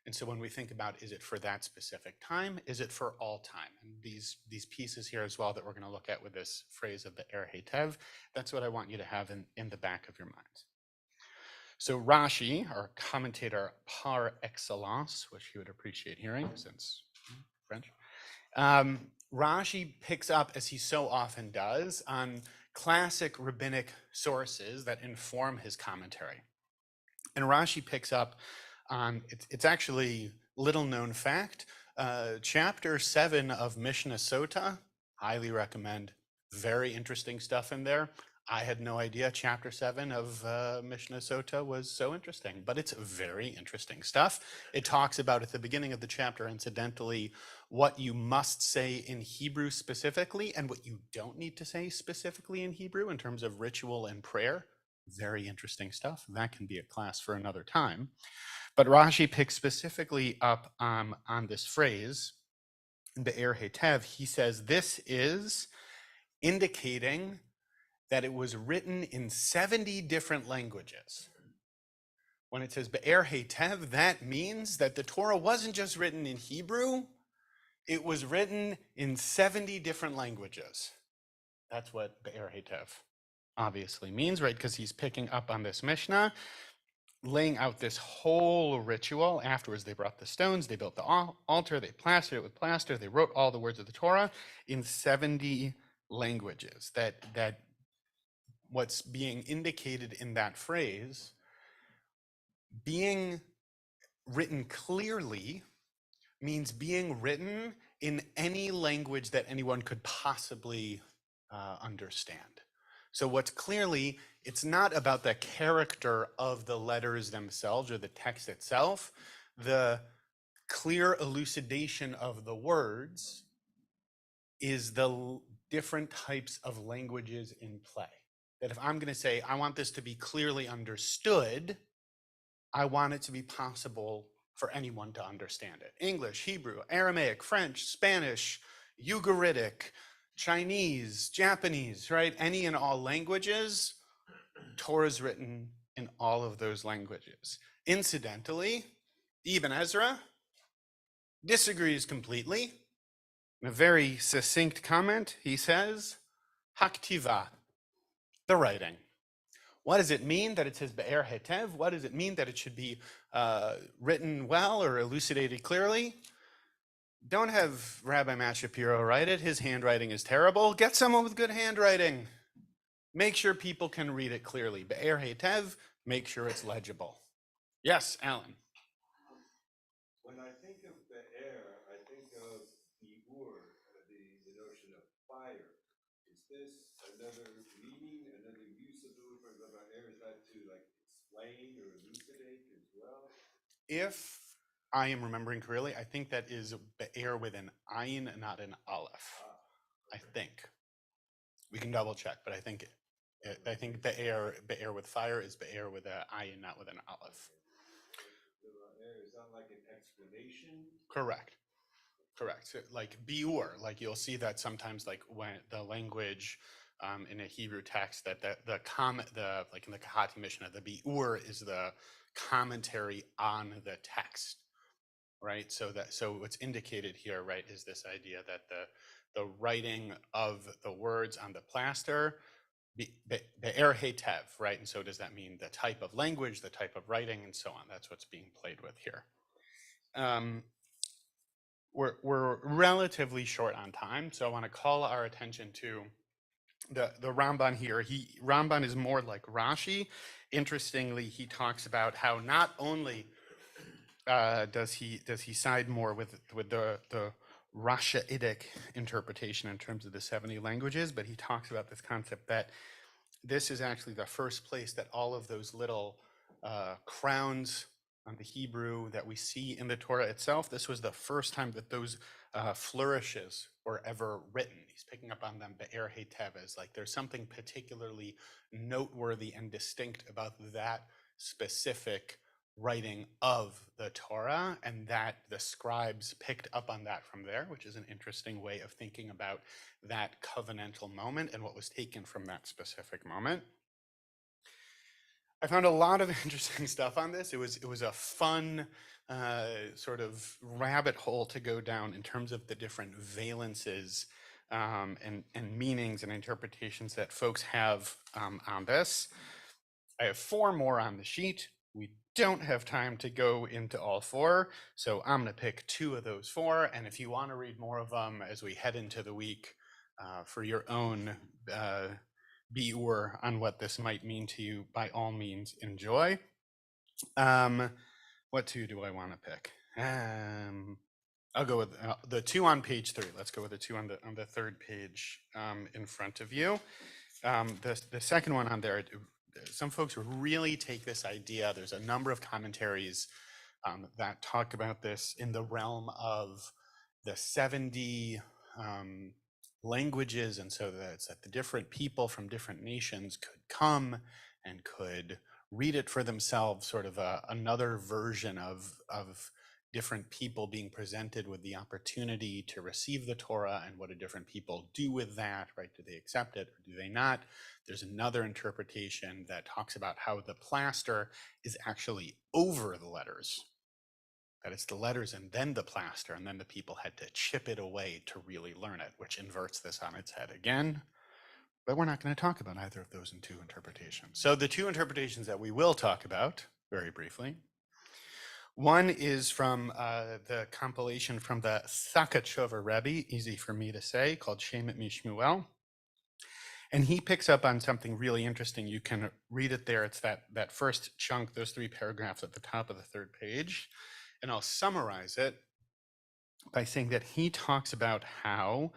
And so when we think about, is it for that specific time? Is it for all time? And these pieces here as well that we're going to look at with this phrase of the Er Heitev, that's what I want you to have in the back of your minds. So Rashi, our commentator par excellence, which you would appreciate hearing since French, Rashi picks up, as he so often does, on classic rabbinic sources that inform his commentary. And Rashi picks up on, it's actually little known fact, chapter 7 of Mishnah Sota, highly recommend, very interesting stuff in there. I had no idea chapter 7 of Mishnah Sota was so interesting, but it's very interesting stuff. It talks about at the beginning of the chapter, incidentally, what you must say in Hebrew specifically and what you don't need to say specifically in Hebrew in terms of ritual and prayer. Very interesting stuff. That can be a class for another time. But Rashi picks specifically up on this phrase, Be'er Hetev. He says this is indicating that it was written in 70 different languages. When it says Be'er Hetev, that means that the Torah wasn't just written in Hebrew, it was written in 70 different languages. That's what Be'er Hetev obviously means, right? Because he's picking up on this Mishnah, laying out this whole ritual. Afterwards, they brought the stones, they built the altar, they plastered it with plaster, they wrote all the words of the Torah in 70 languages. That what's being indicated in that phrase, being written clearly, means being written in any language that anyone could possibly understand. So what's clearly, it's not about the character of the letters themselves or the text itself. The clear elucidation of the words is the different types of languages in play. That if I'm going to say, I want this to be clearly understood, I want it to be possible for anyone to understand it. English, Hebrew, Aramaic, French, Spanish, Ugaritic, Chinese, Japanese, right? Any and all languages, Torah is written in all of those languages. Incidentally, Ibn Ezra disagrees completely. In a very succinct comment, he says, Haktiva, the writing. What does it mean that it says Be'er Hetev? What does it mean that it should be written well or elucidated clearly? Don't have Rabbi Matt Shapiro write it. His handwriting is terrible. Get someone with good handwriting. Make sure people can read it clearly. Be'er Hetev, make sure it's legible. Yes, Alan. When I think of the air, I think of the the notion of fire. Is this another meaning, another use of the word for air? Is that to like explain or elucidate as well? If I am remembering correctly, I think that is Be'er with an ayin, not an aleph. I think. We can double check, but I think Be'er with fire is Be'er with an ayin, not with an aleph. Is that like an explanation? Correct. So, like biur, like you'll see that sometimes, like when the language in a Hebrew text, that the like in the Kahati Mishnah, the biur is the commentary on the text, right? So what's indicated here, right, is this idea that the writing of the words on the plaster, Be'er Hetev, right? And so does that mean the type of language, the type of writing, and so on? That's what's being played with here. We're relatively short on time, so I want to call our attention to the Ramban here. Ramban is more like Rashi. Interestingly, he talks about how not only does he side more with the Rashaitic interpretation in terms of the 70 languages, but he talks about this concept that this is actually the first place that all of those little crowns on the Hebrew that we see in the Torah itself, this was the first time that those flourishes were ever written. He's picking up on them, Be'er Hetev, as like there's something particularly noteworthy and distinct about that specific writing of the Torah, and that the scribes picked up on that from there, which is an interesting way of thinking about that covenantal moment and what was taken from that specific moment. I found a lot of interesting stuff on this. It was a fun sort of rabbit hole to go down in terms of the different valences and meanings and interpretations that folks have on this. I have 4 more on the sheet. We don't have time to go into all 4, so I'm going to pick 2 of those 4. And if you want to read more of them as we head into the week for your own biur on what this might mean to you, by all means, enjoy. What 2 do I want to pick? I'll go with the 2 on page 3. Let's go with the 2 on the 3rd page in front of you. The second one on there, some folks really take this idea. There's a number of commentaries that talk about this in the realm of the 70 languages, and so that the different people from different nations could come and could read it for themselves, sort of another version of different people being presented with the opportunity to receive the Torah, and what do different people do with that, right? Do they accept it or do they not? There's another interpretation that talks about how the plaster is actually over the letters, that it's the letters and then the plaster, and then the people had to chip it away to really learn it, which inverts this on its head again. But we're not going to talk about either of those in two interpretations. So the two interpretations that we will talk about very briefly, one is from the compilation from the Sakachover Rebbe, easy for me to say, called Shemet Mishmuel. And he picks up on something really interesting. You can read it there. It's that first chunk, those 3 paragraphs at the top of the 3rd page. And I'll summarize it by saying that he talks about how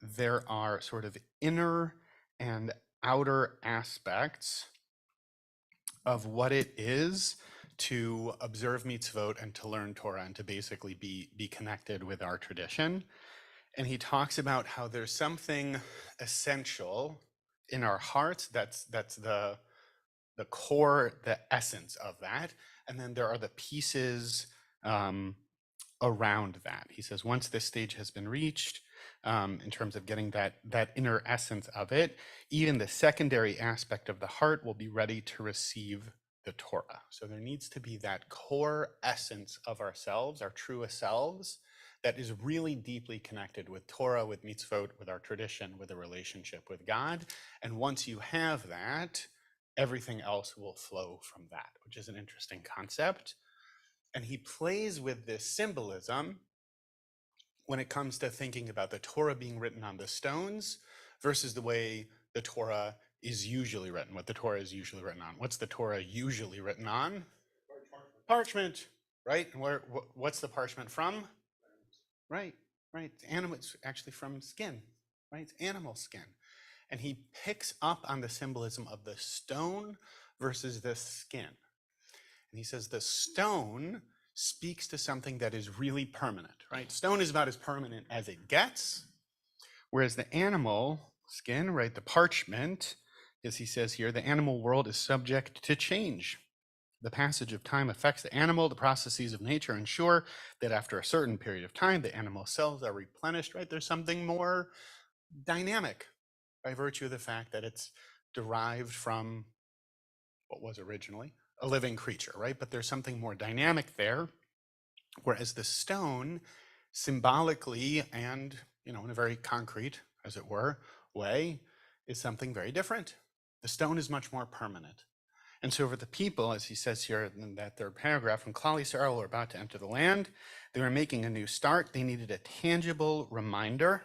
there are sort of inner and outer aspects of what it is to observe mitzvot and to learn Torah and to basically be connected with our tradition. And he talks about how there's something essential in our hearts that's the core, the essence of that. And then there are the pieces around that. He says once this stage has been reached, in terms of getting that inner essence of it, even the secondary aspect of the heart will be ready to receive the Torah. So there needs to be that core essence of ourselves, our truest selves, that is really deeply connected with Torah, with mitzvot, with our tradition, with a relationship with God. And once you have that, everything else will flow from that, which is an interesting concept. And he plays with this symbolism when it comes to thinking about the Torah being written on the stones versus the way the Torah is usually written, what the Torah is usually written on. What's the Torah usually written on? Parchment, right? And what's the parchment from? Right. It's actually from skin, right? It's animal skin. And he picks up on the symbolism of the stone versus the skin. And he says the stone speaks to something that is really permanent, right? Stone is about as permanent as it gets, whereas the animal skin, right, the parchment, as he says here, the animal world is subject to change. The passage of time affects the animal. The processes of nature ensure that after a certain period of time, the animal cells are replenished, right? There's something more dynamic by virtue of the fact that it's derived from what was originally a living creature, right? But there's something more dynamic there, whereas the stone symbolically and, in a very concrete, as it were, way, is something very different. The stone is much more permanent. And so for the people, as he says here in that 3rd paragraph, when Klal Yisrael were about to enter the land, they were making a new start. They needed a tangible reminder.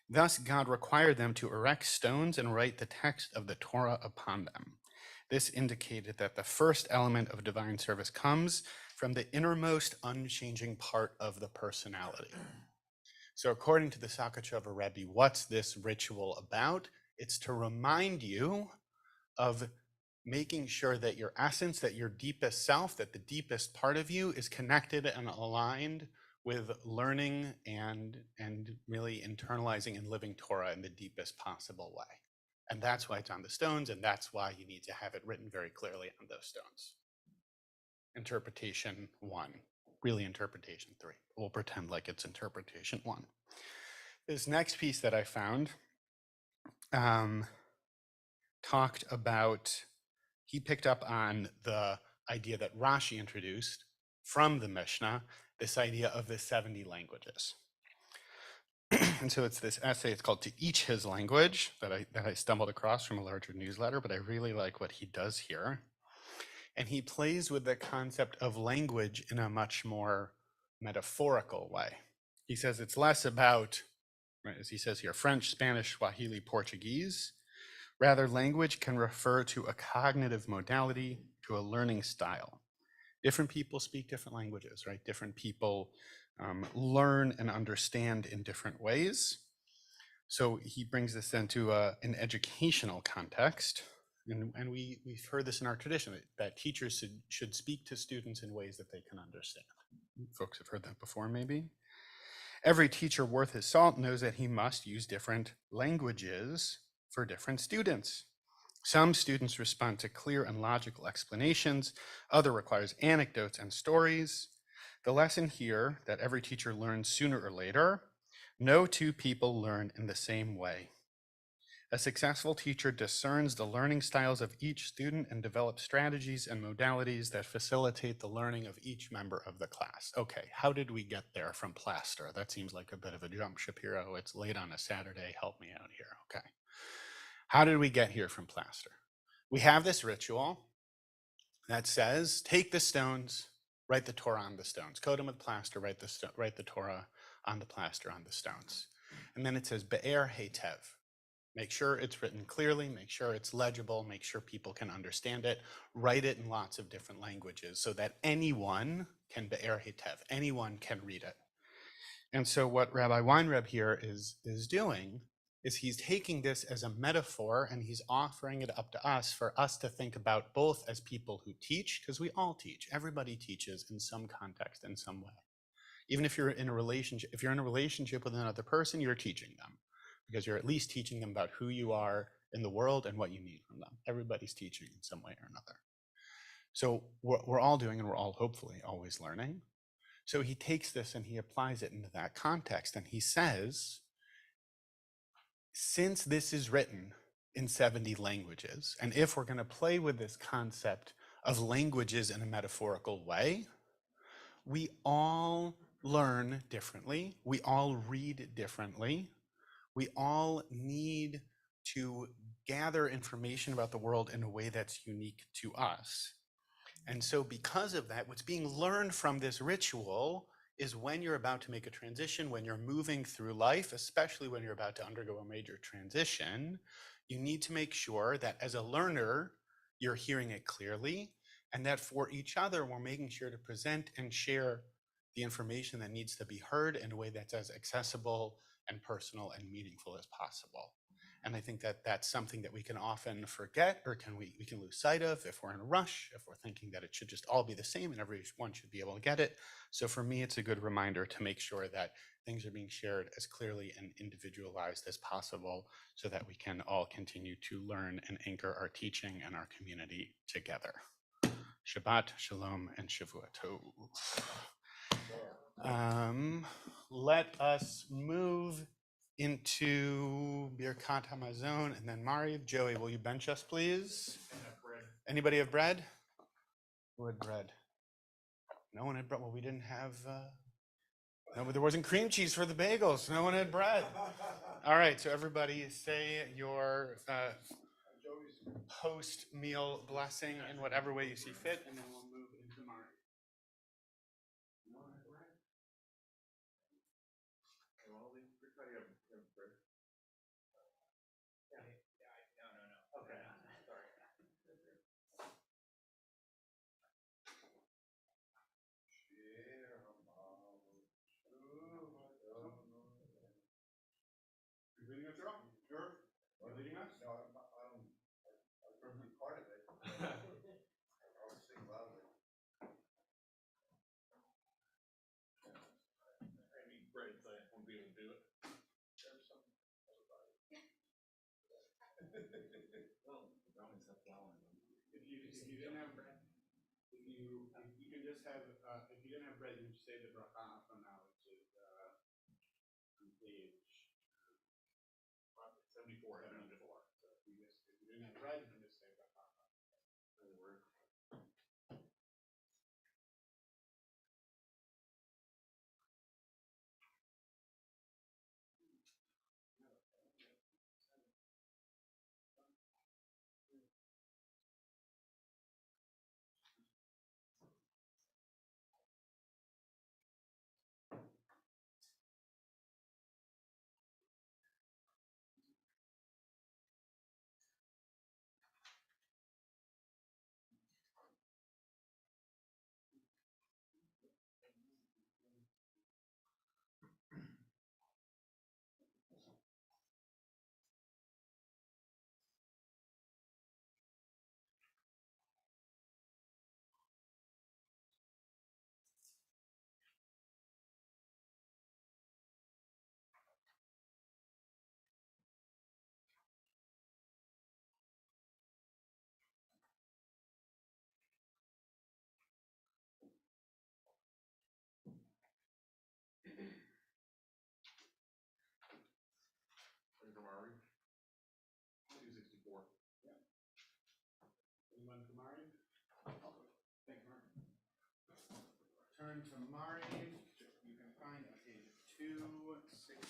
Thus, God required them to erect stones and write the text of the Torah upon them. This indicated that the first element of divine service comes from the innermost unchanging part of the personality. So according to the Sakachover Rebbe, what's this ritual about? It's to remind you of making sure that your essence, that your deepest self, that the deepest part of you is connected and aligned with learning and really internalizing and living Torah in the deepest possible way. And that's why it's on the stones, and that's why you need to have it written very clearly on those stones. Interpretation 1, really interpretation 3. We'll pretend like it's interpretation 1. This next piece that I found talked about, he picked up on the idea that Rashi introduced from the Mishnah, this idea of the 70 languages. And so it's this essay, it's called To Each His Language, that I stumbled across from a larger newsletter, but I really like what he does here. And he plays with the concept of language in a much more metaphorical way. He says it's less about, right, as he says here, French, Spanish, Swahili, Portuguese. Rather, language can refer to a cognitive modality, to a learning style. Different people speak different languages, right? Different people learn and understand in different ways. So he brings this into an educational context. And we've heard this in our tradition that teachers should speak to students in ways that they can understand. Folks have heard that before, maybe. Every teacher worth his salt knows that he must use different languages for different students. Some students respond to clear and logical explanations, other requires anecdotes and stories. The lesson here that every teacher learns sooner or later, no two people learn in the same way. A successful teacher discerns the learning styles of each student and develops strategies and modalities that facilitate the learning of each member of the class. Okay, how did we get there from plaster? That seems like a bit of a jump, Shapiro. It's late on a Saturday. Help me out here. Okay. How did we get here from plaster? We have this ritual that says, take the stones, write the Torah on the stones. Coat them with plaster, write the Torah on the plaster on the stones. And then it says, Be'er Hetev. Make sure it's written clearly, make sure it's legible, make sure people can understand it. Write it in lots of different languages so that anyone can Be'er Hetev, anyone can read it. And so what Rabbi Weinreb here is doing is he's taking this as a metaphor and he's offering it up to us for us to think about both as people who teach, because we all teach, everybody teaches in some context, in some way. Even if you're in a relationship, with another person, you're teaching them because you're at least teaching them about who you are in the world and what you need from them. Everybody's teaching in some way or another. So we're all doing, and we're all hopefully always learning. So he takes this and he applies it into that context. And he says, since this is written in 70 languages, and if we're going to play with this concept of languages in a metaphorical way, we all learn differently. We all read differently. We all need to gather information about the world in a way that's unique to us. And so because of that, what's being learned from this ritual is when you're about to make a transition, when you're moving through life, especially when you're about to undergo a major transition, you need to make sure that as a learner, you're hearing it clearly, and that for each other, we're making sure to present and share the information that needs to be heard in a way that's as accessible and personal and meaningful as possible. And I think that that's something that we can often forget, or we can lose sight of if we're in a rush, if we're thinking that it should just all be the same and everyone should be able to get it. So for me, it's a good reminder to make sure that things are being shared as clearly and individualized as possible so that we can all continue to learn and anchor our teaching and our community together. Shabbat, Shalom, and Shavua Tov. Let us move into Birkat Hamazon, and then Mariv. Joey, will you bench us, please? Anybody have bread? Who had bread? No one had bread. Well, we didn't have. No, but there wasn't cream cheese for the bagels. No one had bread. All right, so everybody say your post-meal blessing in whatever way you see fit, and then we'll move into Mariv. You leading us, Earl? Sure. You leading us? No, I'm part of it. I'll sing loudly. I need bread, so I won't be able to do it. There's some. If you didn't have bread, if you can just have if you didn't have bread, you just say the bracha from now, which is on page 74, 74. So if you didn't have bread, you can just say bracha. That'll work. turn to Mari. You can find on page 260.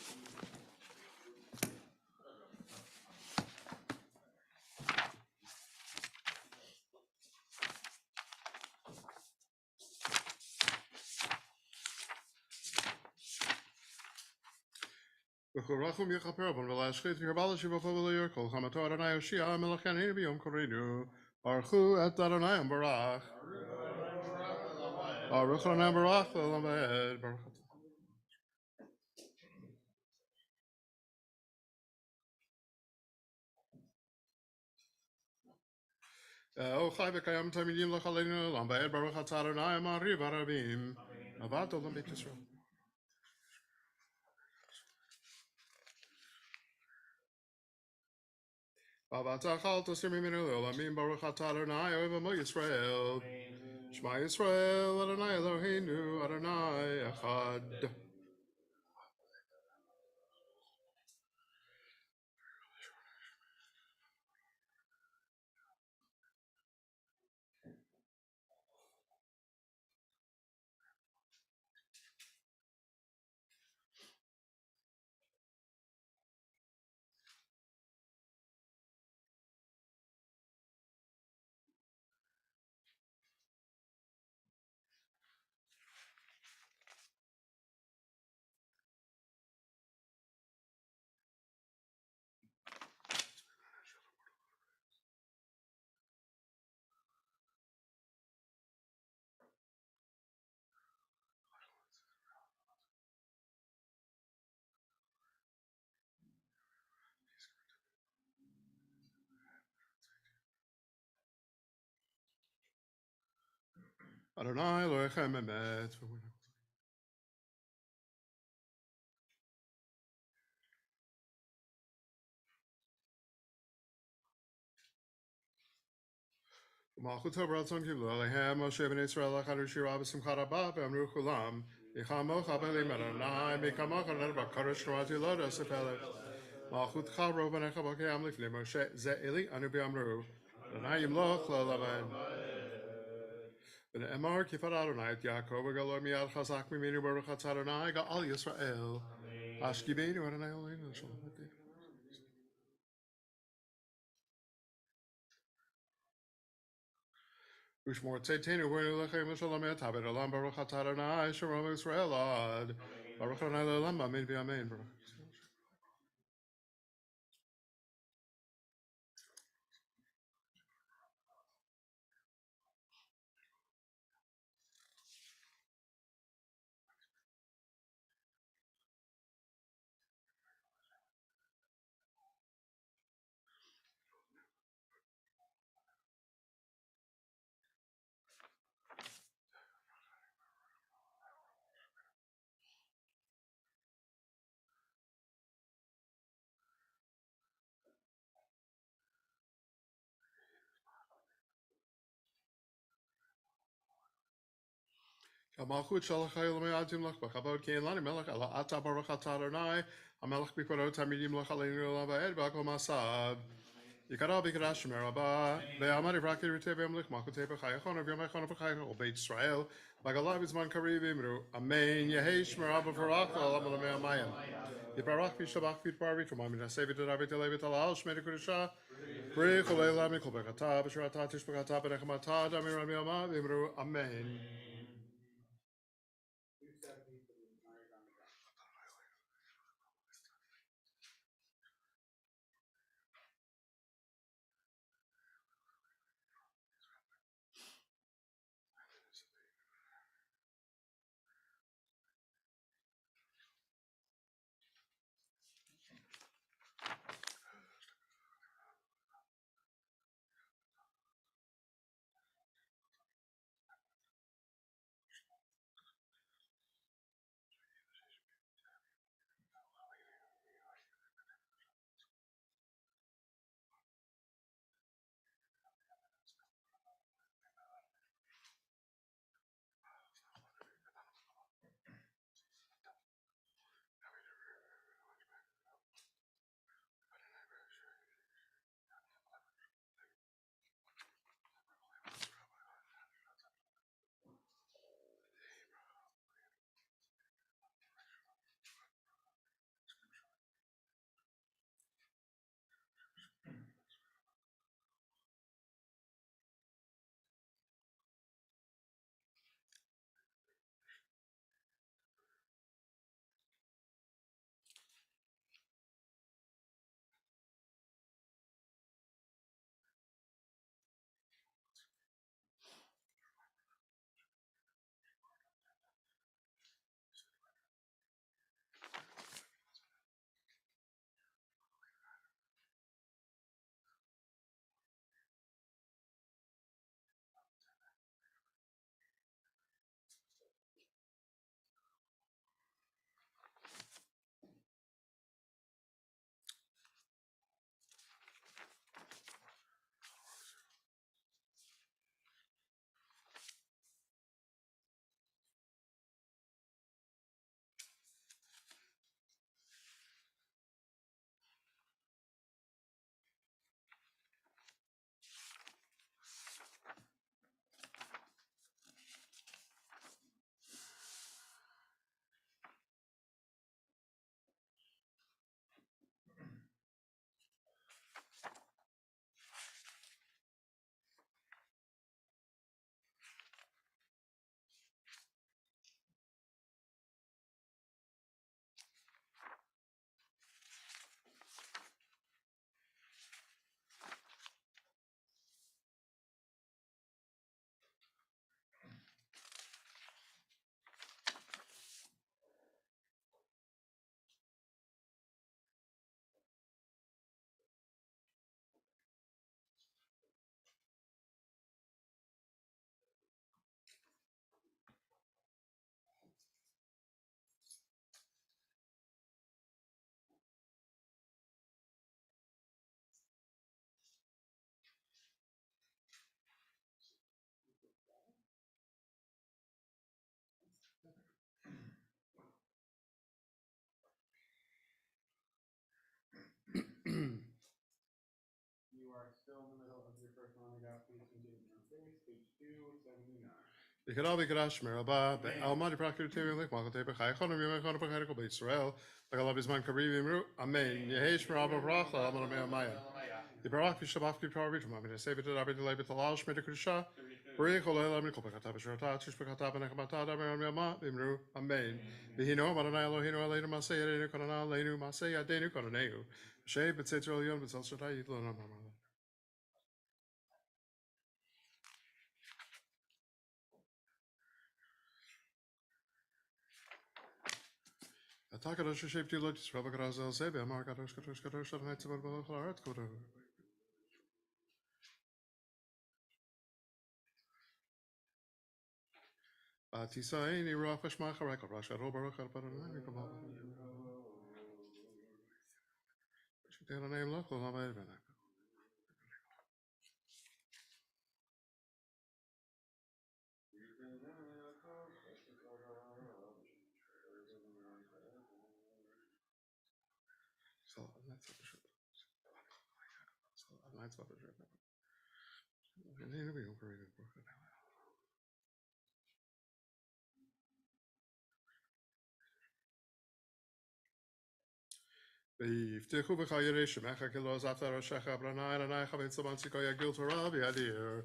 V'churachum yechaper avon v'laschit v'yarbalashi v'chovele yerkol chamato Adonai Yoshia melech yanenu b'yom korenu Baruchu et Adonai Barach Baruch Adonai Barach v'lamed Baruch O chai v'kayam tamidim l'chaleinu l'amba'ed Baruch atah Adonai amari v'arabim Avat olam beit Yisrael. Avatachal tosir mimenu l'olamim Baruch atah Adonai oev amo Yisrael. Shema Yisrael Adonai Eloheinu Adonai Echad. Adonai Elohechem emet. Malchut Ratzon Kiblu Alehem Moshe ben Israel Achadu Shira B'Simchat Rabba V'Amru Kulam Yichamocha B'Elim Adonai Mikamocha Nedba Kadosh Shemati Loda Sepelet Malchut Charo V'Necha B'Kayam Lifnei Moshe Ze Eli Anu B'Amru Adonai Yimloch L'Olaven V'Ne'emar Kifar Adonai Et Yaakov V'Galor Miyad Chazak Miminu Baruch Atah Adonai Ga'al Yisrael Ashkibenu Adonai Eloheinu Shalom David. Ushmor Tzedtenu V'Nu Lechem Shalom Tabed Olam Baruch Atah Adonai Shalom Yisrael Ad Baruch Adonai L'Olam Amen V'Amen Baruch. Malchut Shalach Hayel Me'adim Lach B'Chavod Kein Lani Melech Ala Ata Baruch Atah Adonai HaMelech B'Kvarot Tamidim Lach Aleinu Olam Va'ed B'Akol Masav Yikara B'Kadash Shemer Rabba Ve'amad Ivrak Yirutei V'Amlich Malchutei B'Chayachon V'Yom Echon V'Chayachon Ol Beit Yisrael V'Galav B'Zman Kariv Imru Amen Yehei Shemer Rabba V'Rach L'Olam Olamei Amayim Yiparach V'Shabach V'Tbar V'Tumam V'Naseh V'Tadav V'Telei V'Talal Shmei Kedusha B'Rei Cholei Lam Mikol B'Chata B'Shurata Tishb'Chata B'Nechamata Damir Rami Amah V'Imru Amen. first one we got, please continue on page 279. Ikarabi Karash Meraba, Almadi Prakritiri, Makate, Haikon, Yumekon, Pakarical Israel, like Allah is man Karibim, Amen. Yehesh Meraba Bracha, Amana Maya. The Barak Vishabaki Tarvit, Mamma, save it to David Labit Alash, Medikusha, Breakola, Mikopakata, Tushpakata, Nakamata, Mama, Imru, Amen. The Hino, Maranalo, Hino, later Masaya, Konana, Lenu, Masaya, Denu, Konaneu, Shay, but Setro, but also Lona Mama. Attack us, shape to look, Rabakazel, Sebe, Markatos, Katos, Nights of Art, Koto. Tisaini, Rafash Maharaka, Rasha, Robert, Paranami, come on. She did a name local, I'm a So that's what should. So that's what should. And then we operated. ויפתחו בך ירא שמך כלא זבת ראשך ברנאי עיניך ונצמנציקו יגיל תורה בידיר.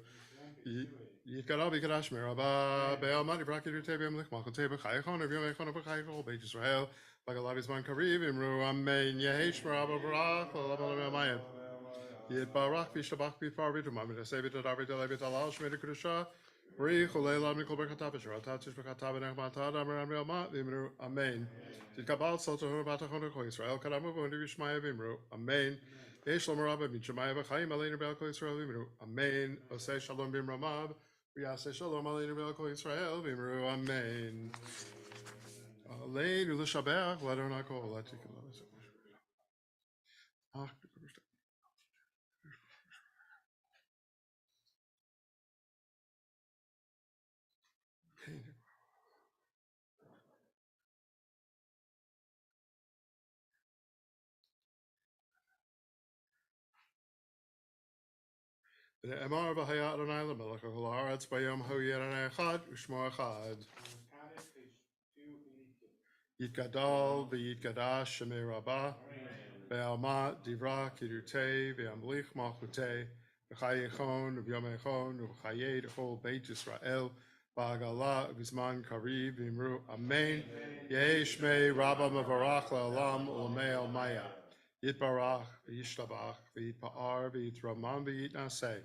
יקרא בקרש מרבה באלמדי ברק ידותי בימלך מלכותי בחייכון וביומכון ובחייכון בית ישראל בגלה בזמן קריב אמרו אמן יהי שמרה בברח ולבוא למאיים. יתברך וישתבח ויתפאר ומאמין לסבת דוד דלבת עלה שמי קדושה בריך ולילה מכל ברכתה בשרתה תשבחתה ונחמתה דאמר אמר ואמרו אמן. תתקבל סלטו בתחון כל ישראל קדמו ועונדי בשמיה ואמרו אמן. יש שלום רבה משמיה וחיים עלינו בעל כל ישראל ואמרו אמן. עושה שלום במרומיו ויעשה שלום עלינו בעל כל ישראל ואמרו אמן. עלינו לשבח לאדוני כל התקווה. אמר והיה אדוני למלך כל הארץ ביום ההוא יראה אחד ושמו אחד. יתגדל ויתקדש שמי רבה בעלמא דברה קידותי וימליך מלכותי בחייכון וביומכון ובחיי דכל בית ישראל בעגלה ובזמן קריב ואמרו אמן. יהי שמי רבה מבורך לעולם ולמי אלמיה. יתברך וישתבח ויתפאר ויתרומם ויתנשא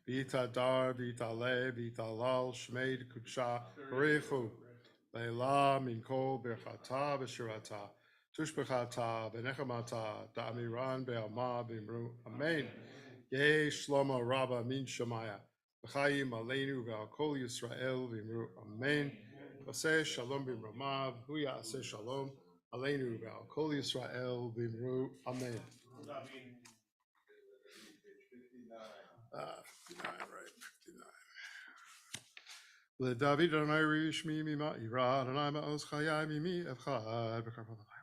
ויתהדר ויתעלה ויתהלל שמי דקודשה בריחו לילה מן כל ברכתה ושירתה תושבחתה ונחמתה דאמירן בעלמא ואמרו אמן. יהי שלמה רבה מן שמיה וחיים עלינו ועל כל ישראל ואמרו אמן. עושה שלום במרומיו הוא יעשה שלום עלינו ועל כל ישראל ואמרו אמן. 59, right, 59. לדוד אדוני רשמי ממעירה, אדוני מעוז חיי ממי אבחר בקרבו הלילה.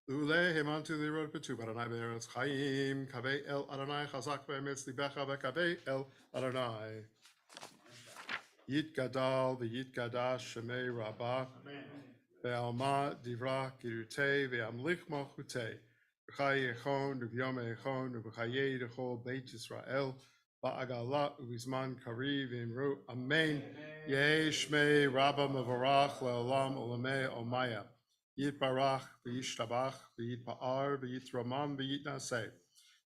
Lule hemantu lirod betu Adonai be'eretz chaim kavei el Adonai chazak be'emetz libecha v'kavei el Adonai yitgadal v'yitgadash shemei rabah be'alma divra kirutei ve'amlich malchutei v'chai echon v'yom echon v'chayei dechol beit Yisrael ba'agala u'bizman kariv v'imru amen. Yehi shmei rabba mevorach le'olam olamei omaya. Yitbarach v'yishtabach v'yitpa'ar v'yitromam v'yitnaseh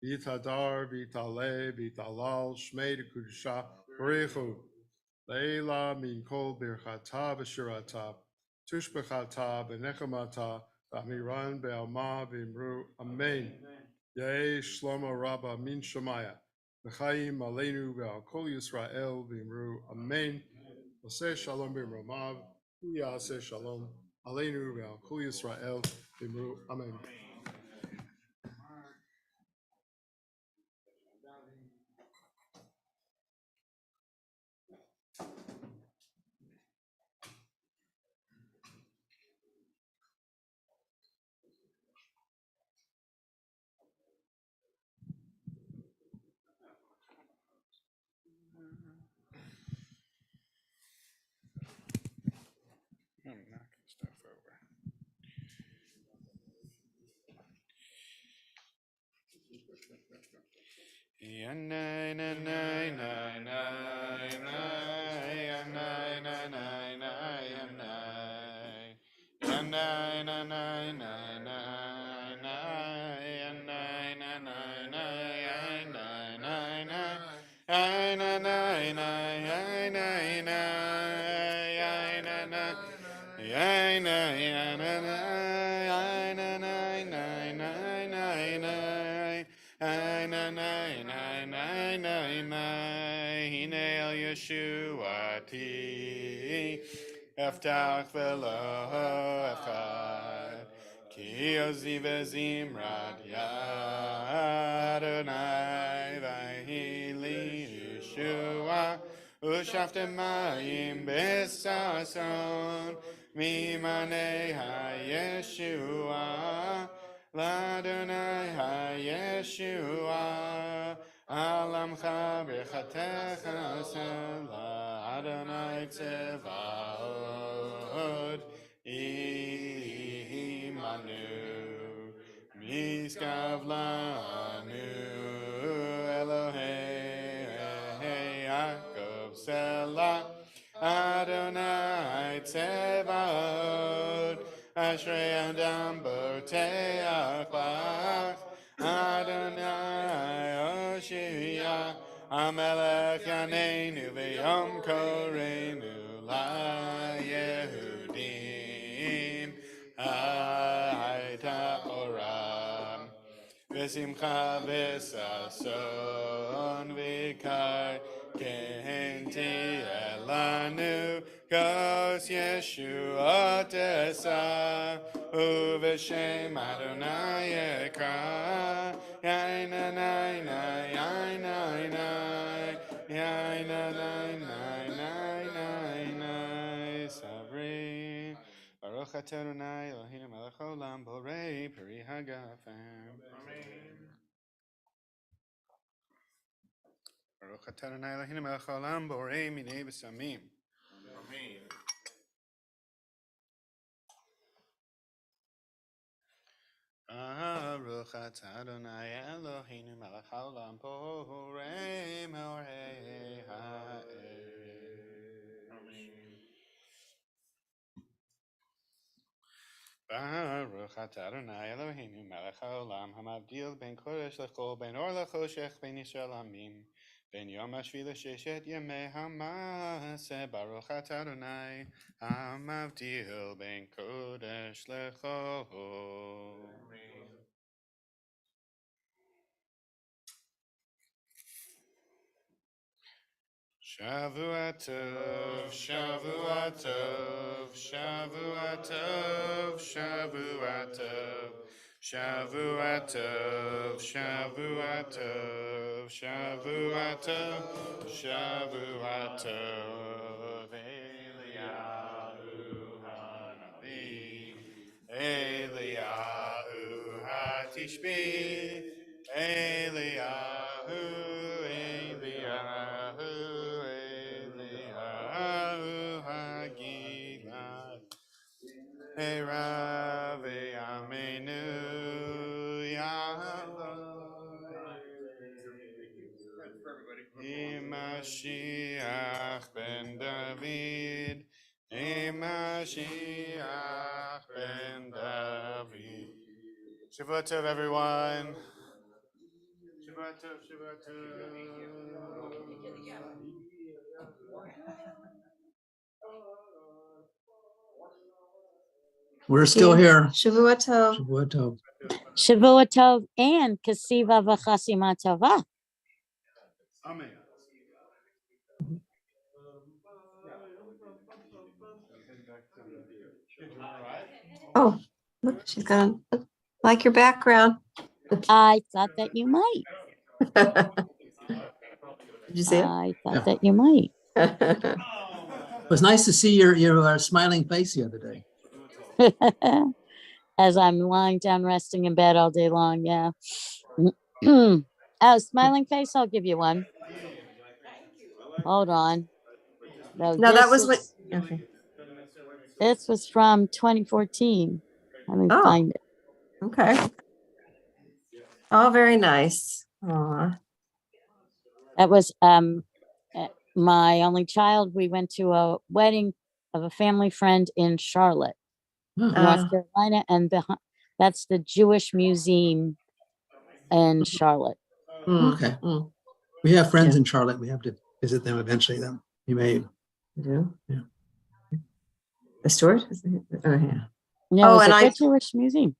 v'yithadar v'yitaleh v'yitalal shmei d'kudusha b'richu leila min kol birchata v'shirata tushbechata v'nechamata v'amiran be'alma v'imru amen. Yehi shlomo rabba min shemaya v'chaim aleinu ve'al kol Yisrael v'imru amen. Oseh shalom b'mromav hu ya'aseh shalom Aleinu ve'al kol Yisrael v'imru amen. Yeshuati, Eftach velo echad, Ki oziv zimrad Adonai, Vahi li Yeshua, Ushaftem mayim besason, Mimane ha-Yeshua, L'Adonai ha-Yeshua, Alamcha b'chatecha sela Adonai tzevaot imanu miskav lanu Elohei Yaakov sela Adonai tzevaot Ashrei Adam boteach bach Adonai Oshia Amelech Yaneinu V'yom Koreinu La Yehudim Hayta Oram V'simcha v'sason v'kar kehenti elanu kos Yeshuot esa uv'shem Adonai ekra yainanai yainanai yainanai sabri Baruch atah Adonai Eloheinu melech haolam borei peri hagafim. Baruch atah Adonai Eloheinu melech haolam borei minei v'samim. Baruch atah Adonai Eloheinu melech haolam borei morei ha'eretz. Baruch atah Adonai Eloheinu melech haolam hamavdil ben kodesh lechol ben or lechoshech ben Yisrael amim ben yom hashvi l'sheshet yemei hamaseh Baruch atah Adonai hamavdil ben kodesh lechol. Shavua tov, Shavua tov, Shavua tov, Shavua tov, Shavua tov, Shavua tov, Shavua tov, Shavua tov, Eliyahu Hanavi, Eliyahu Hatishbi, Eliyahu, Eliyahu, Eliyahu Hagila, Erav Yamenu Mashiach ben David, Mashiach ben David. Shavua tov, everyone. Shavua tov, Shavua tov. We're still here. Shavua tov. Shavua tov. Shavua tov and Kasiva v'chasima tova. Amen. Oh, look, she's gonna like your background. I thought that you might. Did you see it? I thought that you might. It was nice to see your smiling face the other day. As I'm lying down resting in bed all day long, yeah. Oh, smiling face, I'll give you one. Hold on. No, No, that was what. Okay. This was from 2014. Let me Oh. find it. Okay. Oh, very nice. Aw. That was my only child. We went to a wedding of a family friend in Charlotte, North Carolina, and that's the Jewish Museum in Charlotte. Okay. We have friends in Charlotte. We have to visit them eventually. Then you may. You do? Yeah. The Stuart? Oh, yeah. Yeah, Oh, it was and a I. good Jewish museum.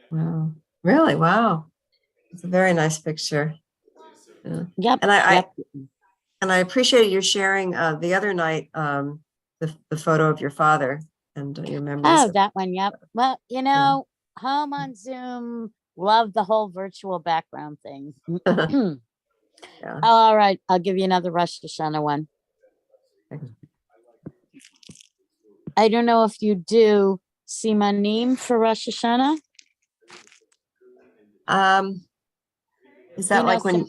Wow. Really? Wow. It's a very nice picture. Yeah. Yep. And yep. I appreciate you sharing the other night the photo of your father and your memories. Oh, that one. Yep. Well, you know, home on Zoom. Love the whole virtual background thing. Yeah. All right. I'll give you another Rosh Hashanah one. I don't know if you do Simanim for Rosh Hashanah. Is that like when